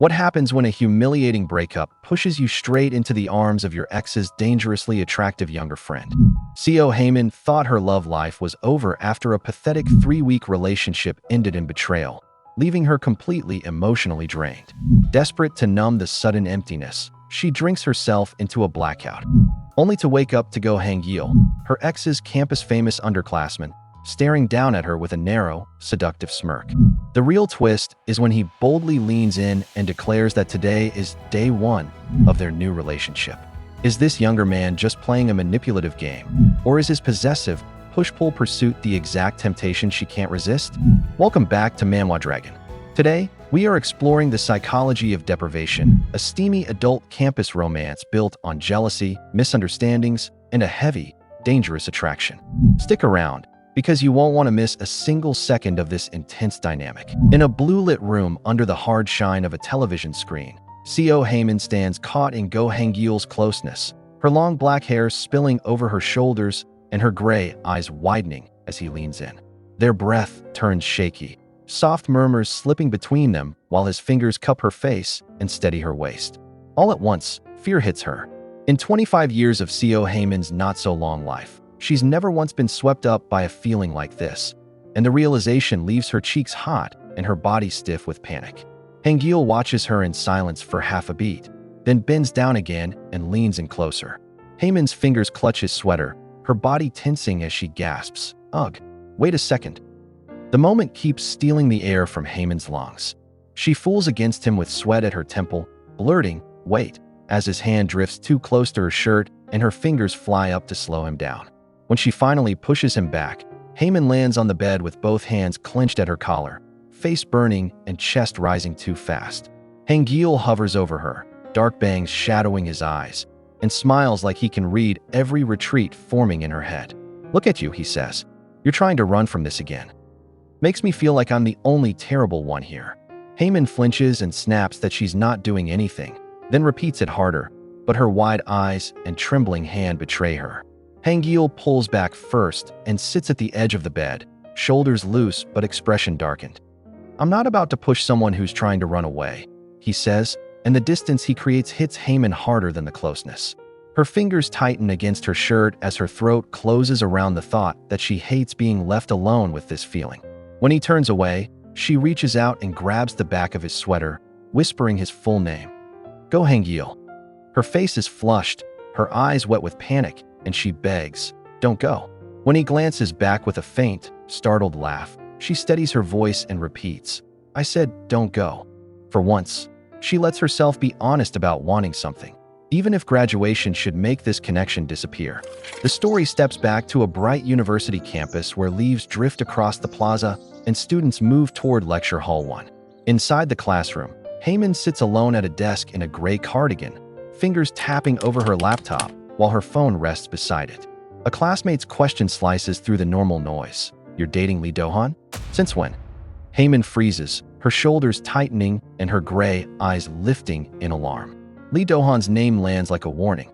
What happens when a humiliating breakup pushes you straight into the arms of your ex's dangerously attractive younger friend? CO Haemin thought her love life was over after a pathetic 3-week relationship ended in betrayal, leaving her completely emotionally drained. Desperate to numb the sudden emptiness, she drinks herself into a blackout, only to wake up to go Hangyeol, her ex's campus-famous underclassman, staring down at her with a narrow, seductive smirk. The real twist is when he boldly leans in and declares that today is day one of their new relationship. Is this younger man just playing a manipulative game? Or is his possessive, push-pull pursuit the exact temptation she can't resist? Welcome back to Manhwa Recap. Today, we are exploring the psychology of deprivation, a steamy adult campus romance built on jealousy, misunderstandings, and a heavy, dangerous attraction. Stick around, because you won't want to miss a single second of this intense dynamic. In a blue-lit room under the hard shine of a television screen, CO Haemin stands caught in Go Hangyeol's closeness, her long black hair spilling over her shoulders and her gray eyes widening as he leans in. Their breath turns shaky, soft murmurs slipping between them while his fingers cup her face and steady her waist. All at once, fear hits her. In 25 years of CO Haemin's not-so-long life, she's never once been swept up by a feeling like this, and the realization leaves her cheeks hot and her body stiff with panic. Hangyeol watches her in silence for half a beat, then bends down again and leans in closer. Haemin's fingers clutch his sweater, her body tensing as she gasps, "Ugh, wait a second." The moment keeps stealing the air from Haemin's lungs. She fools against him with sweat at her temple, blurting, "Wait," as his hand drifts too close to her shirt and her fingers fly up to slow him down. When she finally pushes him back, Haemin lands on the bed with both hands clenched at her collar, face burning and chest rising too fast. Hangyeol hovers over her, dark bangs shadowing his eyes, and smiles like he can read every retreat forming in her head. "Look at you," he says. "You're trying to run from this again. Makes me feel like I'm the only terrible one here." Haemin flinches and snaps that she's not doing anything, then repeats it harder, but her wide eyes and trembling hand betray her. Hangyeol pulls back first and sits at the edge of the bed, shoulders loose but expression darkened. "I'm not about to push someone who's trying to run away," he says, and the distance he creates hits Haemin harder than the closeness. Her fingers tighten against her shirt as her throat closes around the thought that she hates being left alone with this feeling. When he turns away, she reaches out and grabs the back of his sweater, whispering his full name. "Go Hangyeol." Her face is flushed, her eyes wet with panic, and she begs, "Don't go." When he glances back with a faint, startled laugh, she steadies her voice and repeats, "I said, don't go." For once, she lets herself be honest about wanting something, even if graduation should make this connection disappear. The story steps back to a bright university campus where leaves drift across the plaza and students move toward Lecture Hall 1. Inside the classroom, Haemin sits alone at a desk in a gray cardigan, fingers tapping over her laptop while her phone rests beside it. A classmate's question slices through the normal noise. "You're dating Lee Do-han? Since when?" Haemin freezes, her shoulders tightening and her gray eyes lifting in alarm. Lee Do-han's name lands like a warning.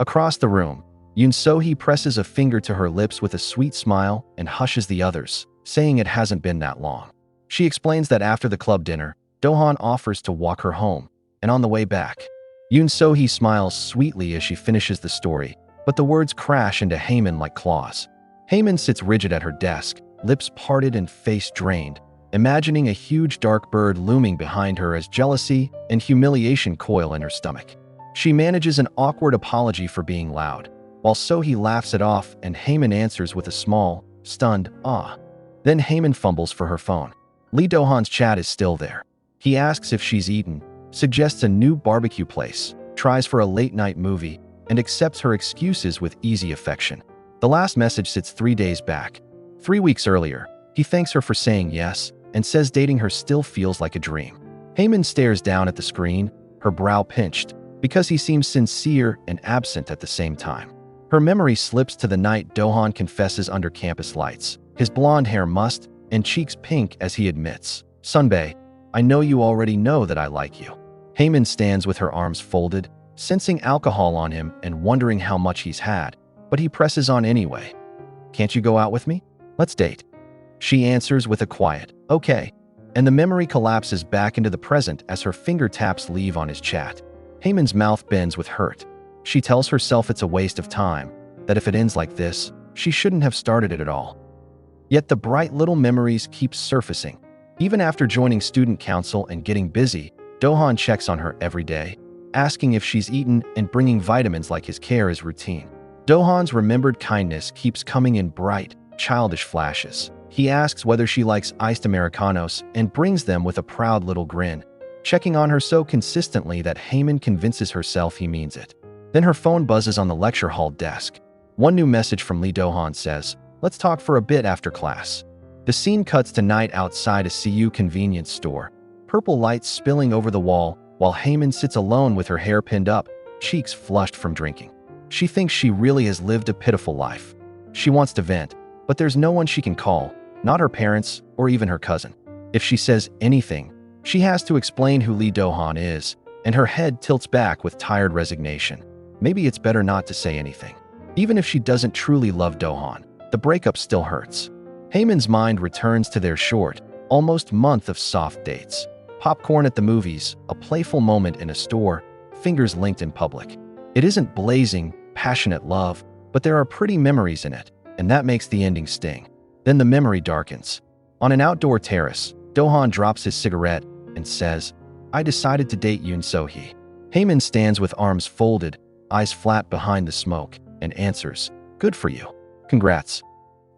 Across the room, Yoon So-hee presses a finger to her lips with a sweet smile and hushes the others, saying it hasn't been that long. She explains that after the club dinner, Do-han offers to walk her home, and on the way back, Yoon So-hee smiles sweetly as she finishes the story, but the words crash into Haemin like claws. Haemin sits rigid at her desk, lips parted and face drained, imagining a huge dark bird looming behind her as jealousy and humiliation coil in her stomach. She manages an awkward apology for being loud, while So-hee laughs it off and Haemin answers with a small, stunned, "Ah." Then Haemin fumbles for her phone. Lee Do-han's chat is still there. He asks if she's eaten, suggests a new barbecue place, tries for a late-night movie, and accepts her excuses with easy affection. The last message sits 3 days back. 3 weeks earlier, he thanks her for saying yes and says dating her still feels like a dream. Haemin stares down at the screen, her brow pinched, because he seems sincere and absent at the same time. Her memory slips to the night Do-han confesses under campus lights, his blonde hair mussed and cheeks pink as he admits, "Sunbae, I know you already know that I like you." Haemin stands with her arms folded, sensing alcohol on him and wondering how much he's had, but he presses on anyway. "Can't you go out with me? Let's date." She answers with a quiet, "Okay," and the memory collapses back into the present as her fingertips leave on his chat. Haemin's mouth bends with hurt. She tells herself it's a waste of time, that if it ends like this, she shouldn't have started it at all. Yet the bright little memories keep surfacing. Even after joining student council and getting busy, Do-han checks on her every day, asking if she's eaten and bringing vitamins like his care is routine. Do-han's remembered kindness keeps coming in bright, childish flashes. He asks whether she likes iced Americanos and brings them with a proud little grin, checking on her so consistently that Haemin convinces herself he means it. Then her phone buzzes on the lecture hall desk. One new message from Lee Do-han says, "Let's talk for a bit after class." The scene cuts to night outside a CU convenience store, purple lights spilling over the wall while Haemin sits alone with her hair pinned up, cheeks flushed from drinking. She thinks she really has lived a pitiful life. She wants to vent, but there's no one she can call, not her parents or even her cousin. If she says anything, she has to explain who Lee Do-han is, and her head tilts back with tired resignation. Maybe it's better not to say anything. Even if she doesn't truly love Do-han, the breakup still hurts. Haemin's mind returns to their short, almost month of soft dates. Popcorn at the movies, a playful moment in a store, fingers linked in public. It isn't blazing, passionate love, but there are pretty memories in it, and that makes the ending sting. Then the memory darkens. On an outdoor terrace, Do-han drops his cigarette and says, "I decided to date Yoon So-hee." Haemin stands with arms folded, eyes flat behind the smoke, and answers, "Good for you. Congrats."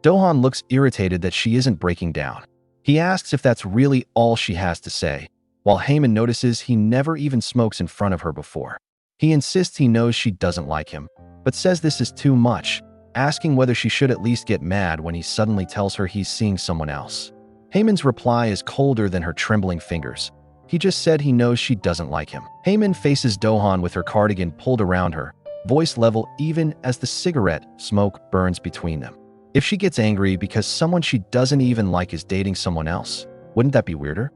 Do-han looks irritated that she isn't breaking down. He asks if that's really all she has to say, while Haemin notices he never even smokes in front of her before. He insists he knows she doesn't like him, but says this is too much, asking whether she should at least get mad when he suddenly tells her he's seeing someone else. Haemin's reply is colder than her trembling fingers. He just said he knows she doesn't like him. Haemin faces Do-han with her cardigan pulled around her, voice level even as the cigarette smoke burns between them. If she gets angry because someone she doesn't even like is dating someone else, wouldn't that be weirder?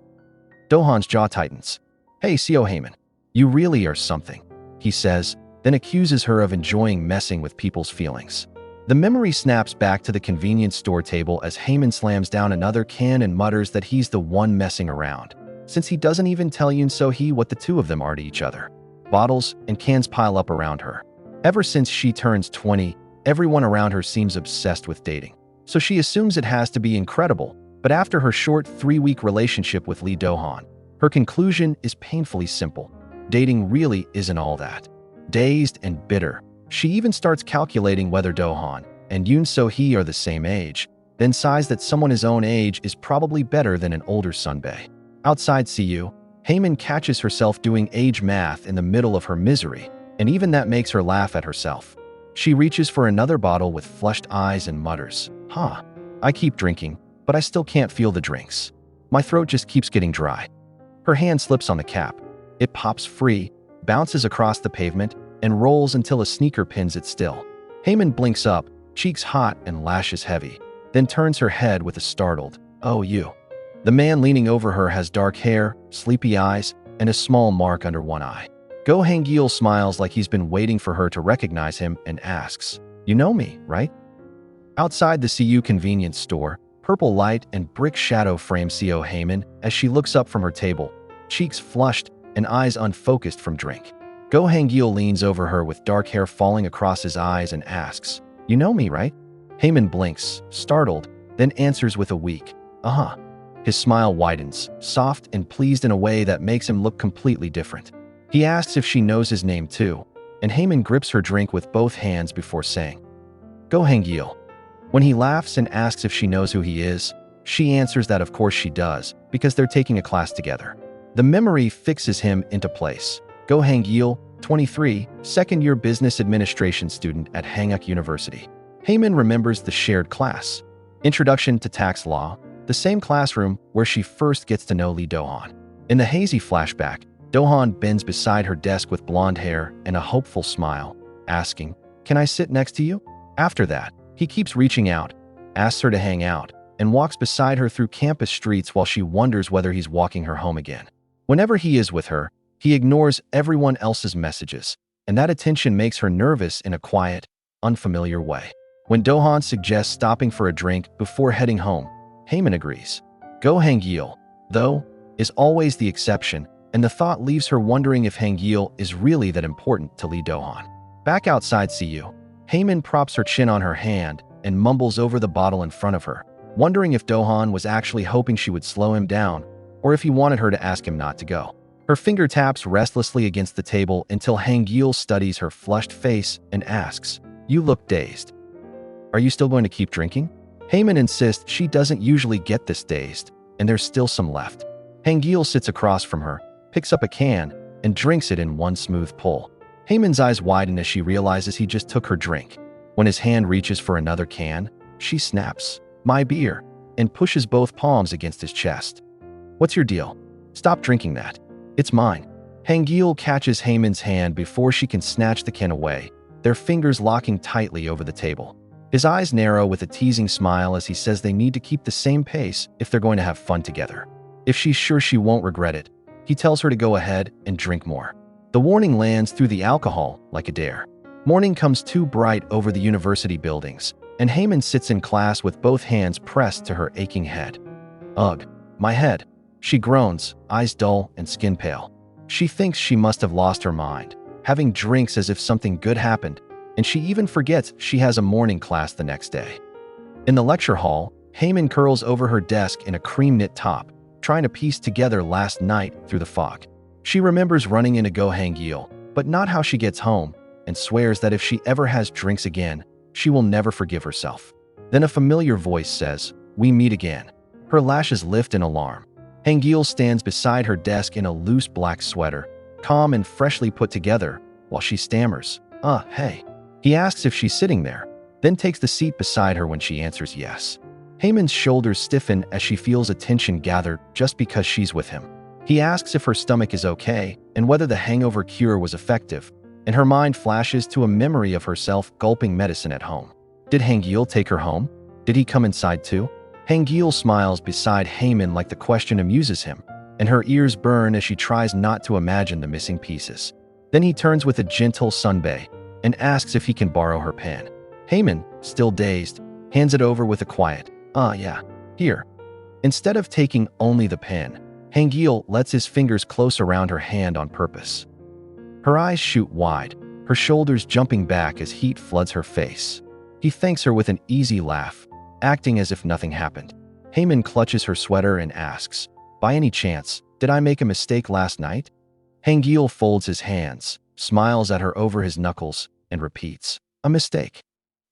Do-han's jaw tightens. "Hey, CO Haemin, you really are something," he says, then accuses her of enjoying messing with people's feelings. The memory snaps back to the convenience store table as Haemin slams down another can and mutters that he's the one messing around, since he doesn't even tell Yoon So-hee what the two of them are to each other. Bottles and cans pile up around her. Ever since she turns 20, everyone around her seems obsessed with dating. So she assumes it has to be incredible, but after her short 3-week relationship with Lee Do-han, her conclusion is painfully simple. Dating really isn't all that. Dazed and bitter, she even starts calculating whether Do-han and Yoon So-hee are the same age, then sighs that someone his own age is probably better than an older sunbae. Outside CU, Haemin catches herself doing age math in the middle of her misery, and even that makes her laugh at herself. She reaches for another bottle with flushed eyes and mutters, "Huh, I keep drinking, but I still can't feel the drinks. My throat just keeps getting dry." Her hand slips on the cap. It pops free, bounces across the pavement, and rolls until a sneaker pins it still. Haemin blinks up, cheeks hot and lashes heavy, then turns her head with a startled, "Oh, you." The man leaning over her has dark hair, sleepy eyes, and a small mark under one eye. Hangyeol smiles like he's been waiting for her to recognize him and asks, "You know me, right?" Outside the CU convenience store, purple light and brick shadow frame CO Haemin as she looks up from her table, cheeks flushed and eyes unfocused from drink. Hangyeol leans over her with dark hair falling across his eyes and asks, "You know me, right?" Haemin blinks, startled, then answers with a weak, "Uh-huh." His smile widens, soft and pleased in a way that makes him look completely different. He asks if she knows his name too, and Haemin grips her drink with both hands before saying, "Go Hangyeol." When he laughs and asks if she knows who he is, she answers that of course she does, because they're taking a class together. The memory fixes him into place. Hangyeol, 23, second-year business administration student at Hangyeol University. Haemin remembers the shared class, Introduction to Tax Law, the same classroom where she first gets to know Lee Do-han. In the hazy flashback, Do-han bends beside her desk with blonde hair and a hopeful smile, asking, "Can I sit next to you?" After that, he keeps reaching out, asks her to hang out, and walks beside her through campus streets while she wonders whether he's walking her home again. Whenever he is with her, he ignores everyone else's messages, and that attention makes her nervous in a quiet, unfamiliar way. When Do-han suggests stopping for a drink before heading home, Haemin agrees. Hangyeol, though, is always the exception, and the thought leaves her wondering if Hangyeol is really that important to Lee Do-han. Back outside CU, Haemin props her chin on her hand and mumbles over the bottle in front of her, wondering if Do-han was actually hoping she would slow him down or if he wanted her to ask him not to go. Her finger taps restlessly against the table until Hangyeol studies her flushed face and asks, "You look dazed. Are you still going to keep drinking?" Haemin insists she doesn't usually get this dazed, and there's still some left. Hangyeol sits across from her, picks up a can, and drinks it in one smooth pull. Haemin's eyes widen as she realizes he just took her drink. When his hand reaches for another can, she snaps, "My beer," and pushes both palms against his chest. "What's your deal? Stop drinking that. It's mine." Hangyeol catches Haemin's hand before she can snatch the can away, their fingers locking tightly over the table. His eyes narrow with a teasing smile as he says they need to keep the same pace if they're going to have fun together. If she's sure she won't regret it, he tells her to go ahead and drink more. The warning lands through the alcohol like a dare. Morning comes too bright over the university buildings, and Haemin sits in class with both hands pressed to her aching head. "Ugh, my head." She groans, eyes dull and skin pale. She thinks she must have lost her mind, having drinks as if something good happened, and she even forgets she has a morning class the next day. In the lecture hall, Haemin curls over her desk in a cream knit top, trying to piece together last night through the fog. She remembers running into Go Hangyeol, but not how she gets home, and swears that if she ever has drinks again, she will never forgive herself. Then a familiar voice says, "We meet again." Her lashes lift in alarm. Hangyeol stands beside her desk in a loose black sweater, calm and freshly put together, while she stammers, Hey." He asks if she's sitting there, then takes the seat beside her when she answers yes. Haemin's shoulders stiffen as she feels a tension gather just because she's with him. He asks if her stomach is okay and whether the hangover cure was effective, and her mind flashes to a memory of herself gulping medicine at home. Did Hangyeol take her home? Did he come inside too? Hangyeol smiles beside Haemin like the question amuses him, and her ears burn as she tries not to imagine the missing pieces. Then he turns with a gentle sunbae and asks if he can borrow her pen. Haemin, still dazed, hands it over with a quiet, yeah, here." Instead of taking only the pen, Hangyeol lets his fingers close around her hand on purpose. Her eyes shoot wide, her shoulders jumping back as heat floods her face. He thanks her with an easy laugh, acting as if nothing happened. Haemin clutches her sweater and asks, "By any chance, did I make a mistake last night?" Hangyeol folds his hands, smiles at her over his knuckles, and repeats, "A mistake."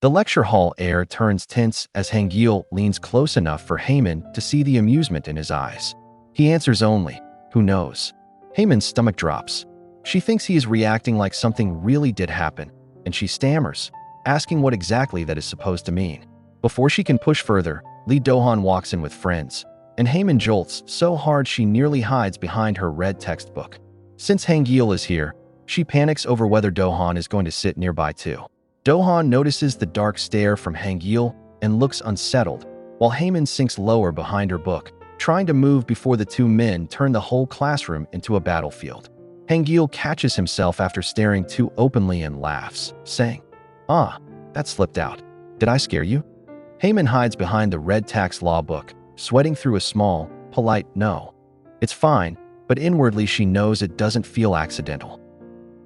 The lecture hall air turns tense as Hangyeol leans close enough for Haemin to see the amusement in his eyes. He answers only, "Who knows?" Haemin's stomach drops. She thinks he is reacting like something really did happen, and she stammers, asking what exactly that is supposed to mean. Before she can push further, Lee Do-han walks in with friends, and Haemin jolts so hard she nearly hides behind her red textbook. Since Hangyeol is here, she panics over whether Do-han is going to sit nearby too. Do-han notices the dark stare from Hangyeol and looks unsettled, while Haemin sinks lower behind her book, trying to move before the two men turn the whole classroom into a battlefield. Hangyeol catches himself after staring too openly and laughs, saying, That slipped out. Did I scare you?" Haemin hides behind the red tax law book, sweating through a small, polite no. It's fine, but inwardly she knows it doesn't feel accidental.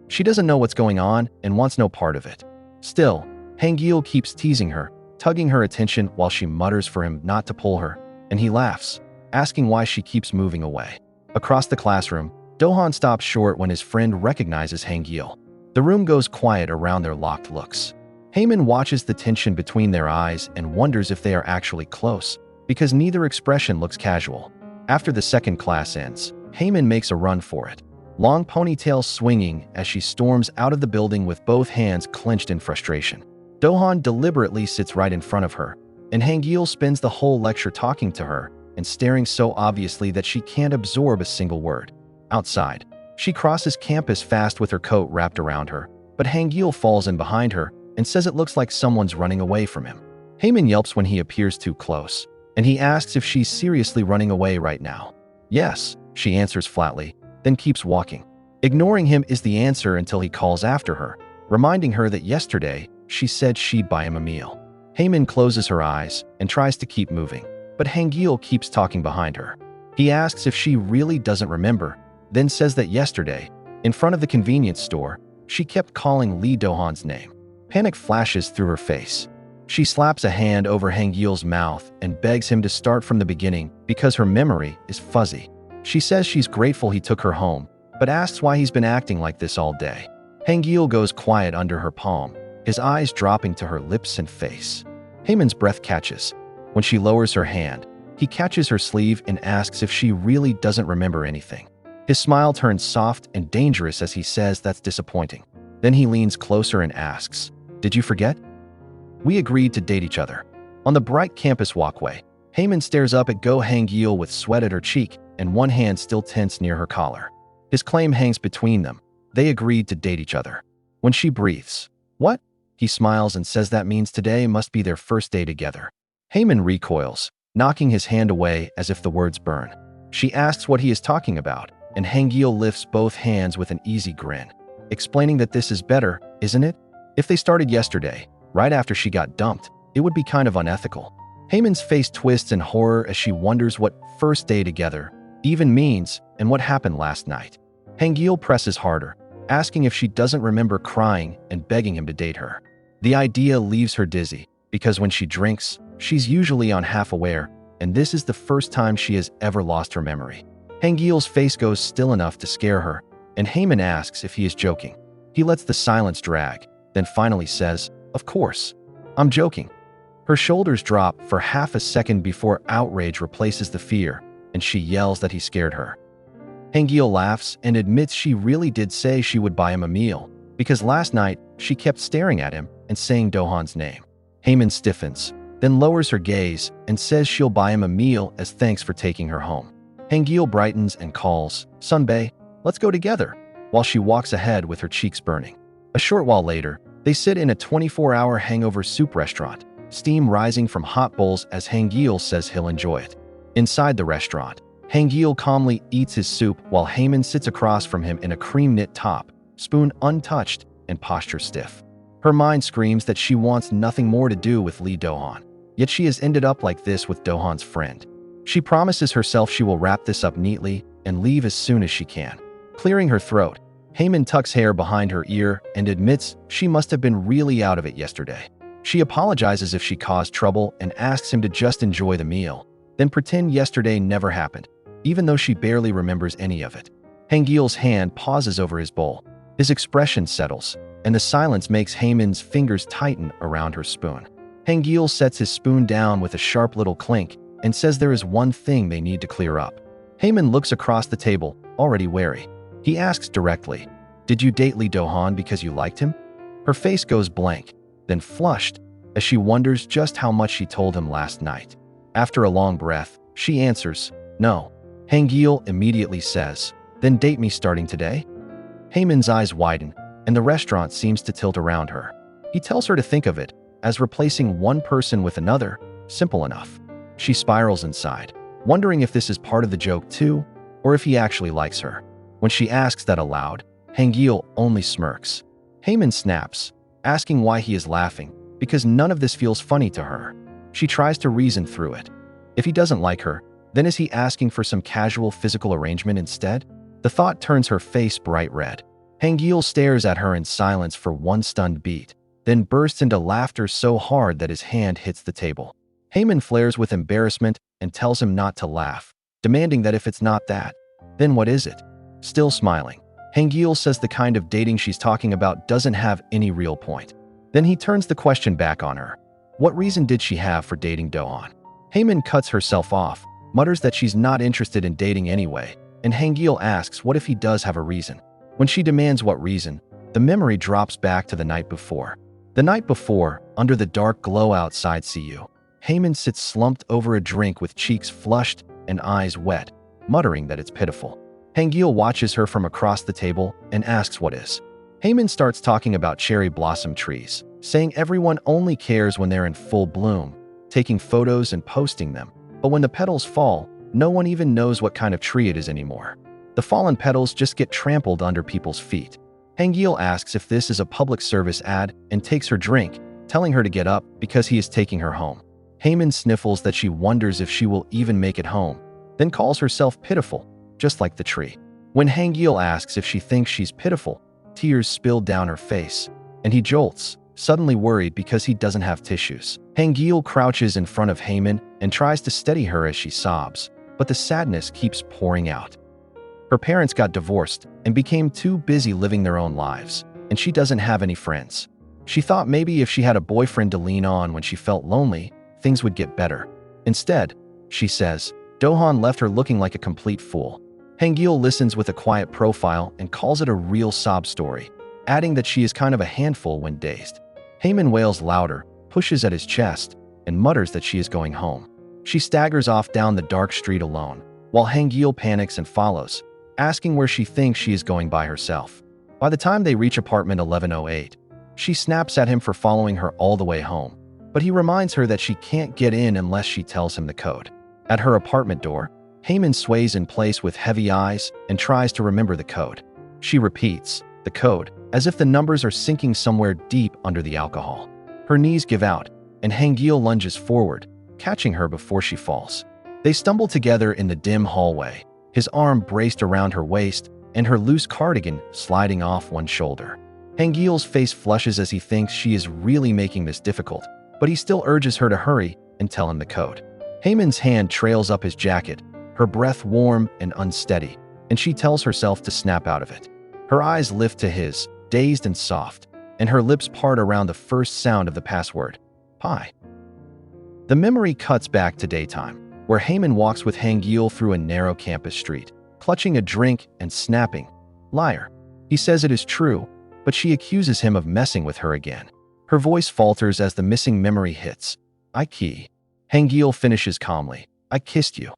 She doesn't know what's going on and wants no part of it. Still, Hangyeol keeps teasing her, tugging her attention while she mutters for him not to pull her, and he laughs, asking why she keeps moving away. Across the classroom, Do-han stops short when his friend recognizes Hangyeol. The room goes quiet around their locked looks. Haemin watches the tension between their eyes and wonders if they are actually close, because neither expression looks casual. After the second class ends, Haemin makes a run for it, long ponytails swinging as she storms out of the building with both hands clenched in frustration. Do-han deliberately sits right in front of her, and Hangyeol spends the whole lecture talking to her and staring so obviously that she can't absorb a single word. Outside, she crosses campus fast with her coat wrapped around her, but Hangyeol falls in behind her and says it looks like someone's running away from him. Haemin yelps when he appears too close, and he asks if she's seriously running away right now. "Yes," she answers flatly, then keeps walking. Ignoring him is the answer until he calls after her, reminding her that yesterday she said she'd buy him a meal. Haemin closes her eyes and tries to keep moving, but Hangyeol keeps talking behind her. He asks if she really doesn't remember, then says that yesterday, in front of the convenience store, she kept calling Lee Do-han's name. Panic flashes through her face. She slaps a hand over Hangyeol's mouth and begs him to start from the beginning because her memory is fuzzy. She says she's grateful he took her home, but asks why he's been acting like this all day. Hangyeol goes quiet under her palm, his eyes dropping to her lips and face. Haemin's breath catches. When she lowers her hand, he catches her sleeve and asks if she really doesn't remember anything. His smile turns soft and dangerous as he says that's disappointing. Then he leans closer and asks, "Did you forget? We agreed to date each other." On the bright campus walkway, Haemin stares up at Go Hangyeol with sweat at her cheek and one hand still tense near her collar. His claim hangs between them. They agreed to date each other. When she breathes, "What?" he smiles and says that means today must be their first day together. Haemin recoils, knocking his hand away as if the words burn. She asks what he is talking about, and Hangyeol lifts both hands with an easy grin, explaining that this is better, isn't it? If they started yesterday, right after she got dumped, it would be kind of unethical. Haemin's face twists in horror as she wonders what first day together even means and what happened last night. Hangyeol presses harder, asking if she doesn't remember crying and begging him to date her. The idea leaves her dizzy, because when she drinks, she's usually on half-aware, and this is the first time she has ever lost her memory. Hangyeol's face goes still enough to scare her, and Haemin asks if he is joking. He lets the silence drag, then finally says, "Of course. I'm joking." Her shoulders drop for half a second before outrage replaces the fear, and she yells that he scared her. Hangyeol laughs and admits she really did say she would buy him a meal, because last night she kept staring at him and saying Do-han's name. Haemin stiffens, then lowers her gaze and says she'll buy him a meal as thanks for taking her home. Hangyeol brightens and calls, "Sunbae, let's go together," while she walks ahead with her cheeks burning. A short while later, they sit in a 24-hour hangover soup restaurant, steam rising from hot bowls as Hangyeol says he'll enjoy it. Inside the restaurant, Hangyeol calmly eats his soup while Haemin sits across from him in a cream-knit top, spoon untouched and posture stiff. Her mind screams that she wants nothing more to do with Lee Do-han, yet she has ended up like this with Do-han's friend. She promises herself she will wrap this up neatly and leave as soon as she can. Clearing her throat, Haemin tucks hair behind her ear and admits she must have been really out of it yesterday. She apologizes if she caused trouble and asks him to just enjoy the meal, then pretend yesterday never happened, even though she barely remembers any of it. Hangyeol's hand pauses over his bowl. His expression settles, and the silence makes Haemin's fingers tighten around her spoon. Hangyeol sets his spoon down with a sharp little clink and says there is one thing they need to clear up. Haemin looks across the table, already wary. He asks directly, "Did you date Lee Do-han because you liked him?" Her face goes blank, then flushed, as she wonders just how much she told him last night. After a long breath, she answers, "No." Hangyeol immediately says, "Then date me starting today?" Haemin's eyes widen, and the restaurant seems to tilt around her. He tells her to think of it as replacing one person with another, simple enough. She spirals inside, wondering if this is part of the joke too, or if he actually likes her. When she asks that aloud, Hangyeol only smirks. Haemin snaps, asking why he is laughing, because none of this feels funny to her. She tries to reason through it. If he doesn't like her, then is he asking for some casual physical arrangement instead? The thought turns her face bright red. Hangyeol stares at her in silence for one stunned beat, then bursts into laughter so hard that his hand hits the table. Haemin flares with embarrassment and tells him not to laugh, demanding that if it's not that, then what is it? Still smiling, Hangyeol says the kind of dating she's talking about doesn't have any real point. Then he turns the question back on her. What reason did she have for dating Do-han? Haemin cuts herself off, mutters that she's not interested in dating anyway, and Hangyeol asks what if he does have a reason. When she demands what reason, the memory drops back to the night before. The night before, under the dark glow outside CU, Haemin sits slumped over a drink with cheeks flushed and eyes wet, muttering that it's pitiful. Hangyeol watches her from across the table and asks what is. Haemin starts talking about cherry blossom trees, saying everyone only cares when they're in full bloom, taking photos and posting them, but when the petals fall, no one even knows what kind of tree it is anymore. The fallen petals just get trampled under people's feet. Hangyeol asks if this is a public service ad and takes her drink, telling her to get up because he is taking her home. Haemin sniffles that she wonders if she will even make it home, then calls herself pitiful, just like the tree. When Hangyeol asks if she thinks she's pitiful, tears spill down her face, and he jolts, suddenly worried because he doesn't have tissues. Hangyeol crouches in front of Haemin and tries to steady her as she sobs, but the sadness keeps pouring out. Her parents got divorced and became too busy living their own lives, and she doesn't have any friends. She thought maybe if she had a boyfriend to lean on when she felt lonely, things would get better. Instead, she says, Dohan left her looking like a complete fool. Hangyeol listens with a quiet profile and calls it a real sob story, adding that she is kind of a handful when dazed. Haemin wails louder, pushes at his chest, and mutters that she is going home. She staggers off down the dark street alone, while Hangyeol panics and follows, asking where she thinks she is going by herself. By the time they reach apartment 1108, she snaps at him for following her all the way home, but he reminds her that she can't get in unless she tells him the code. At her apartment door, Haemin sways in place with heavy eyes and tries to remember the code. She repeats the code, as if the numbers are sinking somewhere deep under the alcohol. Her knees give out, and Hangyeol lunges forward, catching her before she falls. They stumble together in the dim hallway, his arm braced around her waist and her loose cardigan sliding off one shoulder. Hangyeol's face flushes as he thinks she is really making this difficult, but he still urges her to hurry and tell him the code. Haemin's hand trails up his jacket, her breath warm and unsteady, and she tells herself to snap out of it. Her eyes lift to his, dazed and soft, and her lips part around the first sound of the password, Pi. The memory cuts back to daytime, where Haemin walks with Hangyeol through a narrow campus street, clutching a drink and snapping, liar. He says it is true, but she accuses him of messing with her again. Her voice falters as the missing memory hits. I key. Hangyeol finishes calmly. I kissed you.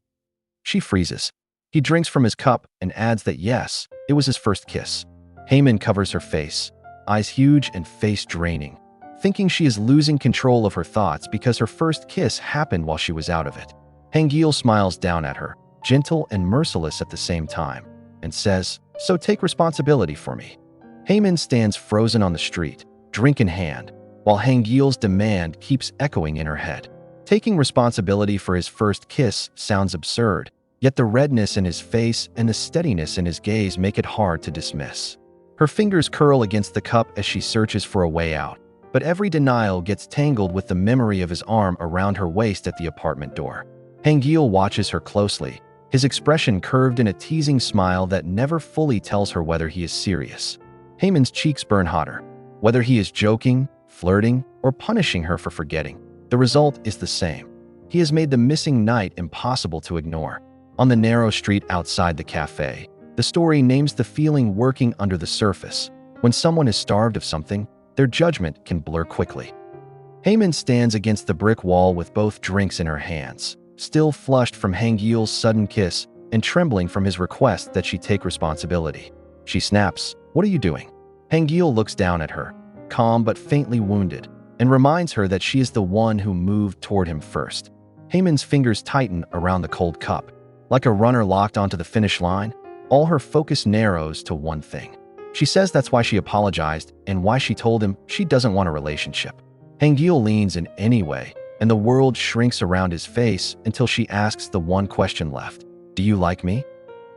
She freezes. He drinks from his cup and adds that yes, it was his first kiss. Haemin covers her face, eyes huge and face draining, thinking she is losing control of her thoughts because her first kiss happened while she was out of it. Hangyeol smiles down at her, gentle and merciless at the same time, and says, so take responsibility for me. Haemin stands frozen on the street, drink in hand, while Hangyeol's demand keeps echoing in her head. Taking responsibility for his first kiss sounds absurd, yet the redness in his face and the steadiness in his gaze make it hard to dismiss. Her fingers curl against the cup as she searches for a way out, but every denial gets tangled with the memory of his arm around her waist at the apartment door. Hangyeol watches her closely, his expression curved in a teasing smile that never fully tells her whether he is serious. Haemin's cheeks burn hotter. Whether he is joking, flirting, or punishing her for forgetting, the result is the same. He has made the missing night impossible to ignore. On the narrow street outside the cafe, the story names the feeling working under the surface. When someone is starved of something, their judgment can blur quickly. Haemin stands against the brick wall with both drinks in her hands, still flushed from Hangyeol's sudden kiss and trembling from his request that she take responsibility. She snaps, what are you doing? Hangyeol looks down at her, calm but faintly wounded, and reminds her that she is the one who moved toward him first. Haemin's fingers tighten around the cold cup. Like a runner locked onto the finish line, all her focus narrows to one thing. She says that's why she apologized and why she told him she doesn't want a relationship. Hangyeol leans in anyway, and the world shrinks around his face until she asks the one question left. Do you like me?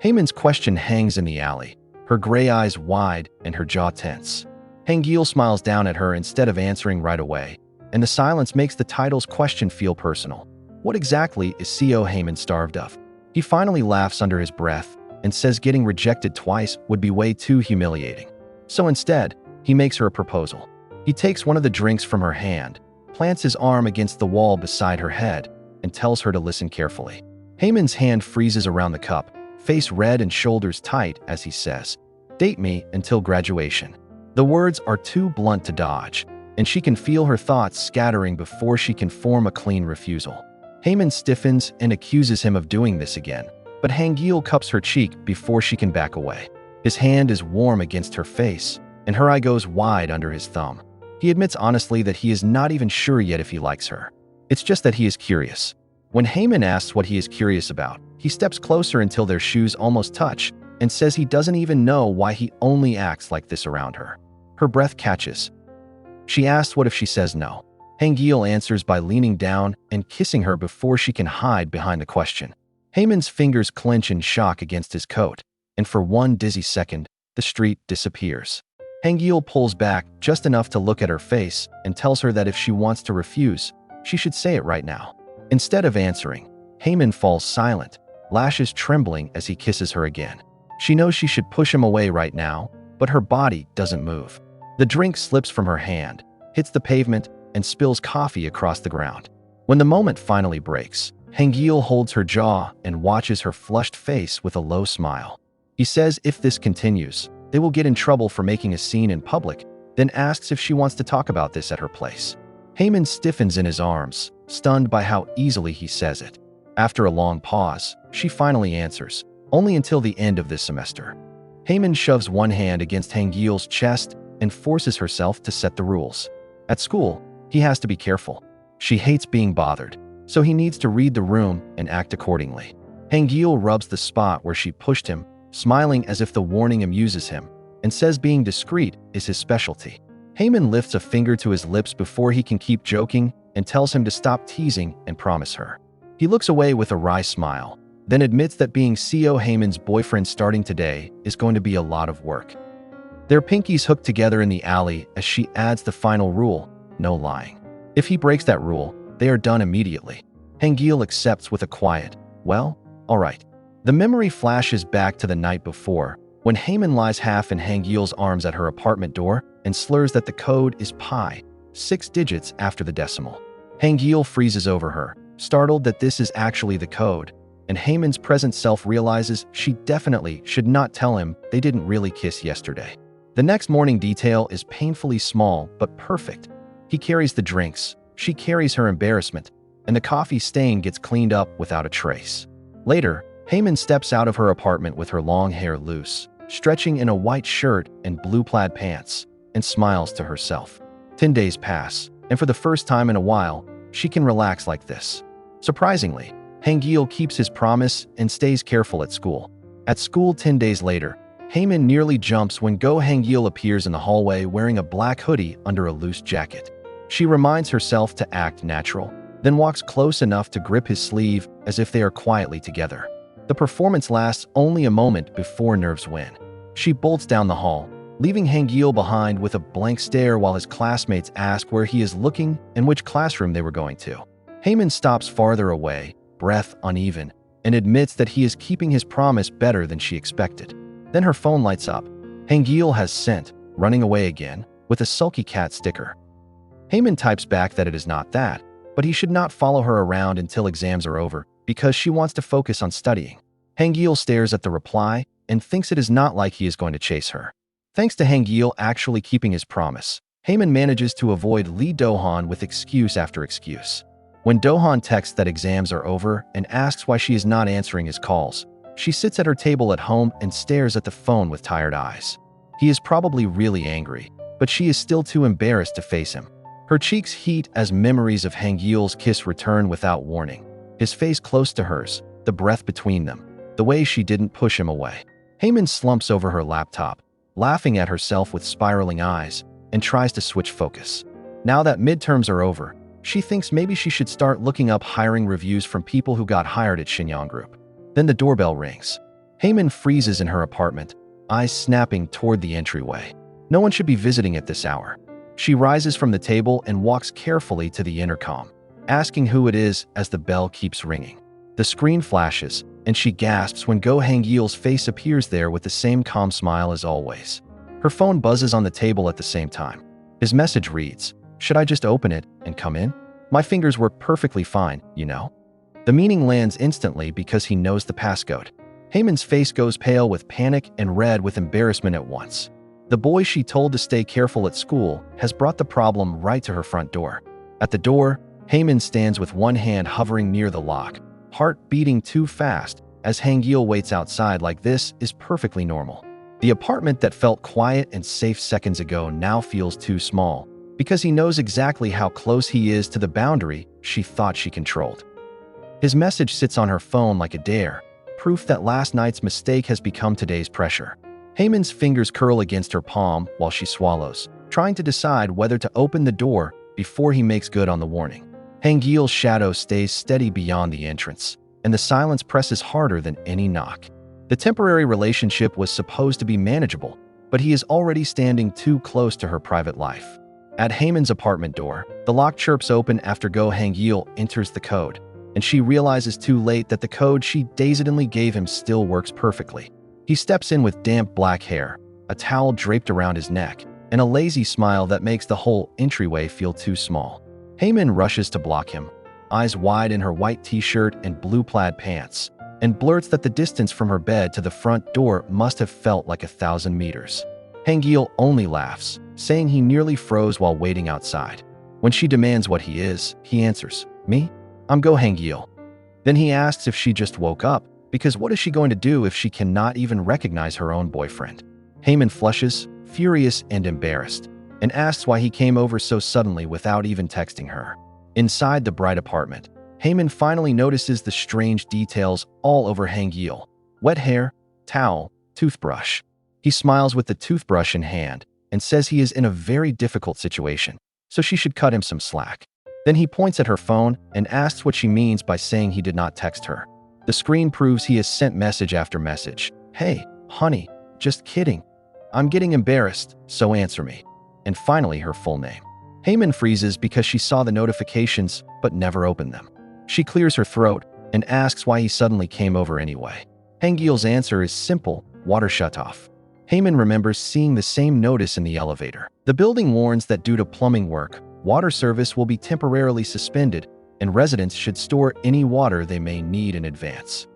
Haemin's question hangs in the alley, her gray eyes wide and her jaw tense. Hangyeol smiles down at her instead of answering right away, and the silence makes the title's question feel personal. What exactly is CO Haemin starved of? He finally laughs under his breath and says getting rejected twice would be way too humiliating. So instead, he makes her a proposal. He takes one of the drinks from her hand, plants his arm against the wall beside her head, and tells her to listen carefully. Haemin's hand freezes around the cup, face red and shoulders tight as he says, date me until graduation. The words are too blunt to dodge, and she can feel her thoughts scattering before she can form a clean refusal. Haemin stiffens and accuses him of doing this again, but Hangyeol cups her cheek before she can back away. His hand is warm against her face, and her eye goes wide under his thumb. He admits honestly that he is not even sure yet if he likes her. It's just that he is curious. When Haemin asks what he is curious about, he steps closer until their shoes almost touch and says he doesn't even know why he only acts like this around her. Her breath catches. She asks what if she says no. Hangyeol answers by leaning down and kissing her before she can hide behind the question. Haemin's fingers clench in shock against his coat, and for one dizzy second, the street disappears. Hangyeol pulls back just enough to look at her face and tells her that if she wants to refuse, she should say it right now. Instead of answering, Haemin falls silent, lashes trembling as he kisses her again. She knows she should push him away right now, but her body doesn't move. The drink slips from her hand, hits the pavement, and spills coffee across the ground. When the moment finally breaks, Hangyeol holds her jaw and watches her flushed face with a low smile. He says if this continues, they will get in trouble for making a scene in public, then asks if she wants to talk about this at her place. Haemin stiffens in his arms, stunned by how easily he says it. After a long pause, she finally answers, only until the end of this semester. Haemin shoves one hand against Hangyeol's chest and forces herself to set the rules. At school, he has to be careful. She hates being bothered, so he needs to read the room and act accordingly. Hangyeol rubs the spot where she pushed him, smiling as if the warning amuses him, and says being discreet is his specialty. Haemin lifts a finger to his lips before he can keep joking and tells him to stop teasing and promise her. He looks away with a wry smile, then admits that being CO Haemin's boyfriend starting today is going to be a lot of work. Their pinkies hook together in the alley as she adds the final rule, no lying. If he breaks that rule, they are done immediately. Hangyeol accepts with a quiet, well, all right. The memory flashes back to the night before, when Haemin lies half in Hangyeol's arms at her apartment door and slurs that the code is pi, 6 digits after the decimal. Hangyeol freezes over her, startled that this is actually the code, and Haemin's present self realizes she definitely should not tell him they didn't really kiss yesterday. The next morning detail is painfully small but perfect. He carries the drinks, she carries her embarrassment, and the coffee stain gets cleaned up without a trace. Later, Haemin steps out of her apartment with her long hair loose, stretching in a white shirt and blue plaid pants, and smiles to herself. 10 days pass, and for the first time in a while, she can relax like this. Surprisingly, Hangyeol keeps his promise and stays careful at school. At school 10 days later, Haemin nearly jumps when Go Hangyeol appears in the hallway wearing a black hoodie under a loose jacket. She reminds herself to act natural, then walks close enough to grip his sleeve as if they are quietly together. The performance lasts only a moment before nerves win. She bolts down the hall, leaving Hangyeol behind with a blank stare while his classmates ask where he is looking and which classroom they were going to. Haemin stops farther away, breath uneven, and admits that he is keeping his promise better than she expected. Then her phone lights up. Hangyeol has sent, running away again, with a sulky cat sticker. Haemin types back that it is not that, but he should not follow her around until exams are over, because she wants to focus on studying. Hangyeol stares at the reply and thinks it is not like he is going to chase her. Thanks to Hangyeol actually keeping his promise, Haemin manages to avoid Lee Do-han with excuse after excuse. When Do-han texts that exams are over and asks why she is not answering his calls, she sits at her table at home and stares at the phone with tired eyes. He is probably really angry, but she is still too embarrassed to face him. Her cheeks heat as memories of Hangyeol's kiss return without warning. His face close to hers, the breath between them, the way she didn't push him away. Haemin slumps over her laptop, laughing at herself with spiraling eyes, and tries to switch focus. Now that midterms are over, she thinks maybe she should start looking up hiring reviews from people who got hired at Shinyeong Group. Then the doorbell rings. Haemin freezes in her apartment, eyes snapping toward the entryway. No one should be visiting at this hour. She rises from the table and walks carefully to the intercom, asking who it is as the bell keeps ringing. The screen flashes, and she gasps when Go Hangyeol's face appears there with the same calm smile as always. Her phone buzzes on the table at the same time. His message reads, "Should I just open it and come in? My fingers work perfectly fine, you know." The meaning lands instantly because he knows the passcode. Haemin's face goes pale with panic and red with embarrassment at once. The boy she told to stay careful at school has brought the problem right to her front door. At the door, Haemin stands with one hand hovering near the lock, heart beating too fast, as Hangyeol waits outside like this is perfectly normal. The apartment that felt quiet and safe seconds ago now feels too small, because he knows exactly how close he is to the boundary she thought she controlled. His message sits on her phone like a dare, proof that last night's mistake has become today's pressure. Haemin's fingers curl against her palm while she swallows, trying to decide whether to open the door before he makes good on the warning. Hangyeol's shadow stays steady beyond the entrance. and the silence presses harder than any knock. The temporary relationship was supposed to be manageable, but he is already standing too close to her private life. At Haemin's apartment door, the lock chirps open after Hangyeol enters the code, and she realizes too late that the code she dazedly gave him still works perfectly. He steps in with damp black hair, a towel draped around his neck, and a lazy smile that makes the whole entryway feel too small. Haemin rushes to block him, eyes wide in her white t-shirt and blue plaid pants, and blurts that the distance from her bed to the front door must have felt like 1,000 meters. Hangyeol only laughs, saying he nearly froze while waiting outside. When she demands what he is, he answers, "Me? I'm Hangyeol." Then he asks if she just woke up, because what is she going to do if she cannot even recognize her own boyfriend? Haemin flushes, furious and embarrassed, and asks why he came over so suddenly without even texting her. Inside the bright apartment, Haemin finally notices the strange details all over Hangyeol: wet hair, towel, toothbrush. He smiles with the toothbrush in hand and says he is in a very difficult situation, so she should cut him some slack. Then he points at her phone and asks what she means by saying he did not text her. The screen proves he has sent message after message. "Hey, honey, just kidding. I'm getting embarrassed, so answer me." And finally her full name. Haemin freezes because she saw the notifications but never opened them. She clears her throat and asks why he suddenly came over anyway. Hangyeol's answer is simple: water shut off. Haemin remembers seeing the same notice in the elevator. The building warns that due to plumbing work, water service will be temporarily suspended and residents should store any water they may need in advance.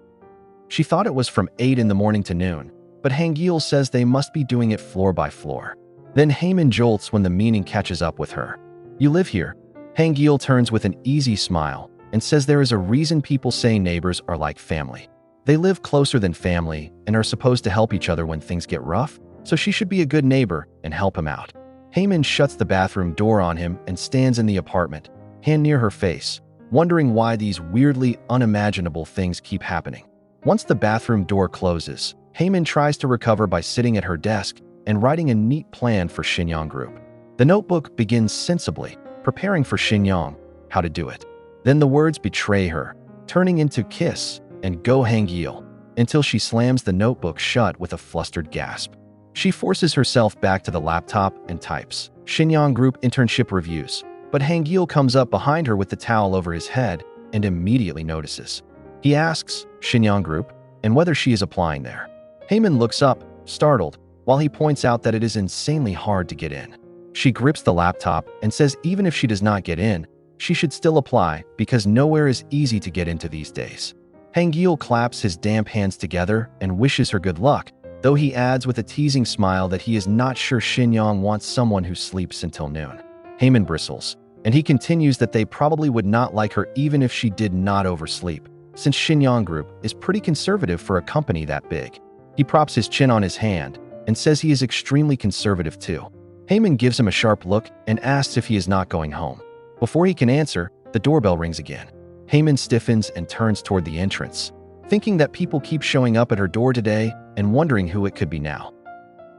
She thought it was from 8 in the morning to noon, but Hangyeol says they must be doing it floor by floor. Then Haemin jolts when the meaning catches up with her. "You live here?" Hangyeol turns with an easy smile and says there is a reason people say neighbors are like family. They live closer than family and are supposed to help each other when things get rough, so she should be a good neighbor and help him out. Haemin shuts the bathroom door on him and stands in the apartment, hand near her face, wondering why these weirdly unimaginable things keep happening. Once the bathroom door closes, Haemin tries to recover by sitting at her desk and writing a neat plan for Shinyeong Group. The notebook begins sensibly, preparing for Shinyeong how to do it. Then the words betray her, turning into kiss and go Hangyeol, until she slams the notebook shut with a flustered gasp. She forces herself back to the laptop and types Shinyeong Group internship reviews, but Hangyeol comes up behind her with the towel over his head and immediately notices. He asks Shinyeong Group and whether she is applying there. Haemin looks up, startled, while he points out that it is insanely hard to get in. She grips the laptop and says even if she does not get in, she should still apply because nowhere is easy to get into these days. Hangyeol claps his damp hands together and wishes her good luck, though he adds with a teasing smile that he is not sure Shinyeong wants someone who sleeps until noon. Haemin bristles, and he continues that they probably would not like her even if she did not oversleep, since Shinyeong Group is pretty conservative for a company that big. He props his chin on his hand and says he is extremely conservative too. Haemin gives him a sharp look and asks if he is not going home. Before he can answer, the doorbell rings again. Haemin stiffens and turns toward the entrance, thinking that people keep showing up at her door today and wondering who it could be now.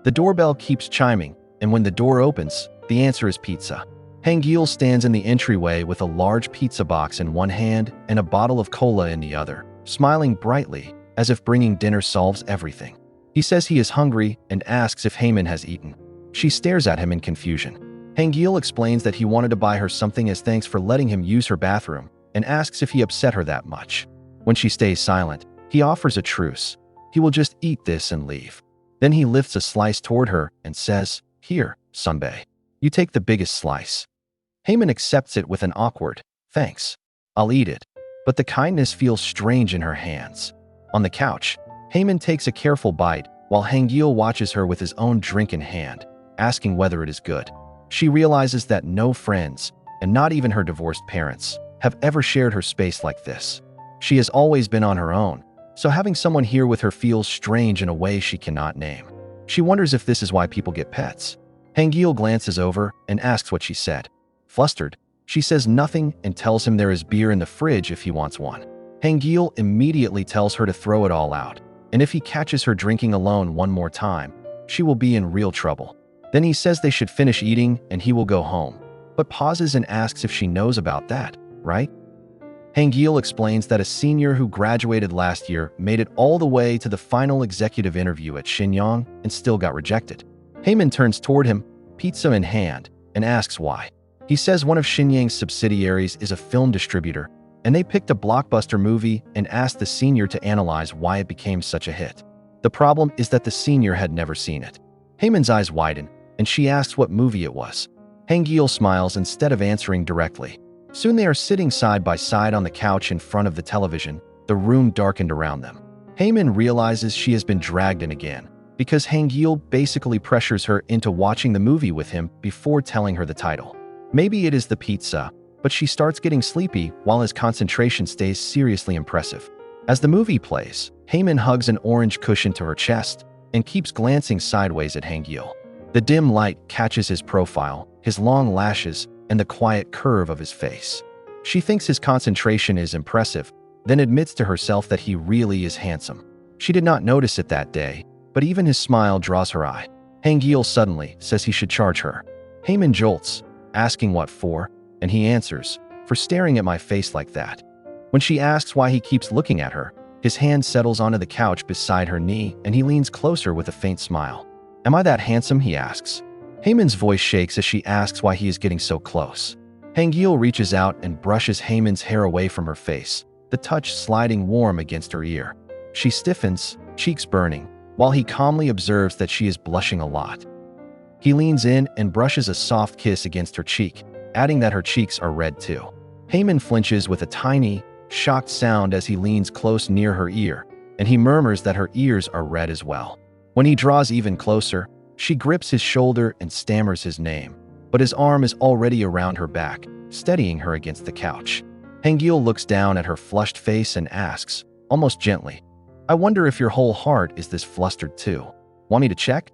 The doorbell keeps chiming, and when the door opens, the answer is pizza. Hangyeol stands in the entryway with a large pizza box in one hand and a bottle of cola in the other, smiling brightly, as if bringing dinner solves everything. He says he is hungry and asks if Haemin has eaten. She stares at him in confusion. Hangyeol explains that he wanted to buy her something as thanks for letting him use her bathroom and asks if he upset her that much. When she stays silent, he offers a truce. He will just eat this and leave. Then he lifts a slice toward her and says, "Here, Sunbae. You take the biggest slice." Haemin accepts it with an awkward, "Thanks. I'll eat it." But the kindness feels strange in her hands. On the couch, Haemin takes a careful bite while Hangyeol watches her with his own drink in hand, asking whether it is good. She realizes that no friends, and not even her divorced parents, have ever shared her space like this. She has always been on her own, so having someone here with her feels strange in a way she cannot name. She wonders if this is why people get pets. Hangyeol glances over and asks what she said. Flustered, she says nothing and tells him there is beer in the fridge if he wants one. Hangyeol immediately tells her to throw it all out, and if he catches her drinking alone one more time, she will be in real trouble. Then he says they should finish eating and he will go home, but pauses and asks if she knows about that, right? Hangyeol explains that a senior who graduated last year made it all the way to the final executive interview at Shinyang and still got rejected. Haemin turns toward him, pizza in hand, and asks why. He says one of Shinyang's subsidiaries is a film distributor, and they picked a blockbuster movie and asked the senior to analyze why it became such a hit. The problem is that the senior had never seen it. Haemin's eyes widen, and she asks what movie it was. Hangyeol smiles instead of answering directly. Soon they are sitting side by side on the couch in front of the television, the room darkened around them. Haemin realizes she has been dragged in again, because Hangyeol basically pressures her into watching the movie with him before telling her the title. Maybe it is the pizza, but she starts getting sleepy while his concentration stays seriously impressive. As the movie plays, Haemin hugs an orange cushion to her chest and keeps glancing sideways at Hangyeol. The dim light catches his profile, his long lashes, and the quiet curve of his face. She thinks his concentration is impressive, then admits to herself that he really is handsome. She did not notice it that day, but even his smile draws her eye. Hangyeol suddenly says he should charge her. Haemin jolts, asking what for, and he answers, for staring at my face like that. When she asks why he keeps looking at her, his hand settles onto the couch beside her knee and he leans closer with a faint smile. Am I that handsome? He asks. Haemin's voice shakes as she asks why he is getting so close. Hangyeol reaches out and brushes Haemin's hair away from her face, the touch sliding warm against her ear. She stiffens, cheeks burning, while he calmly observes that she is blushing a lot. He leans in and brushes a soft kiss against her cheek, adding that her cheeks are red too. Haemin flinches with a tiny, shocked sound as he leans close near her ear, and he murmurs that her ears are red as well. When he draws even closer, she grips his shoulder and stammers his name, but his arm is already around her back, steadying her against the couch. Hangyeol looks down at her flushed face and asks, almost gently, I wonder if your whole heart is this flustered too. Want me to check?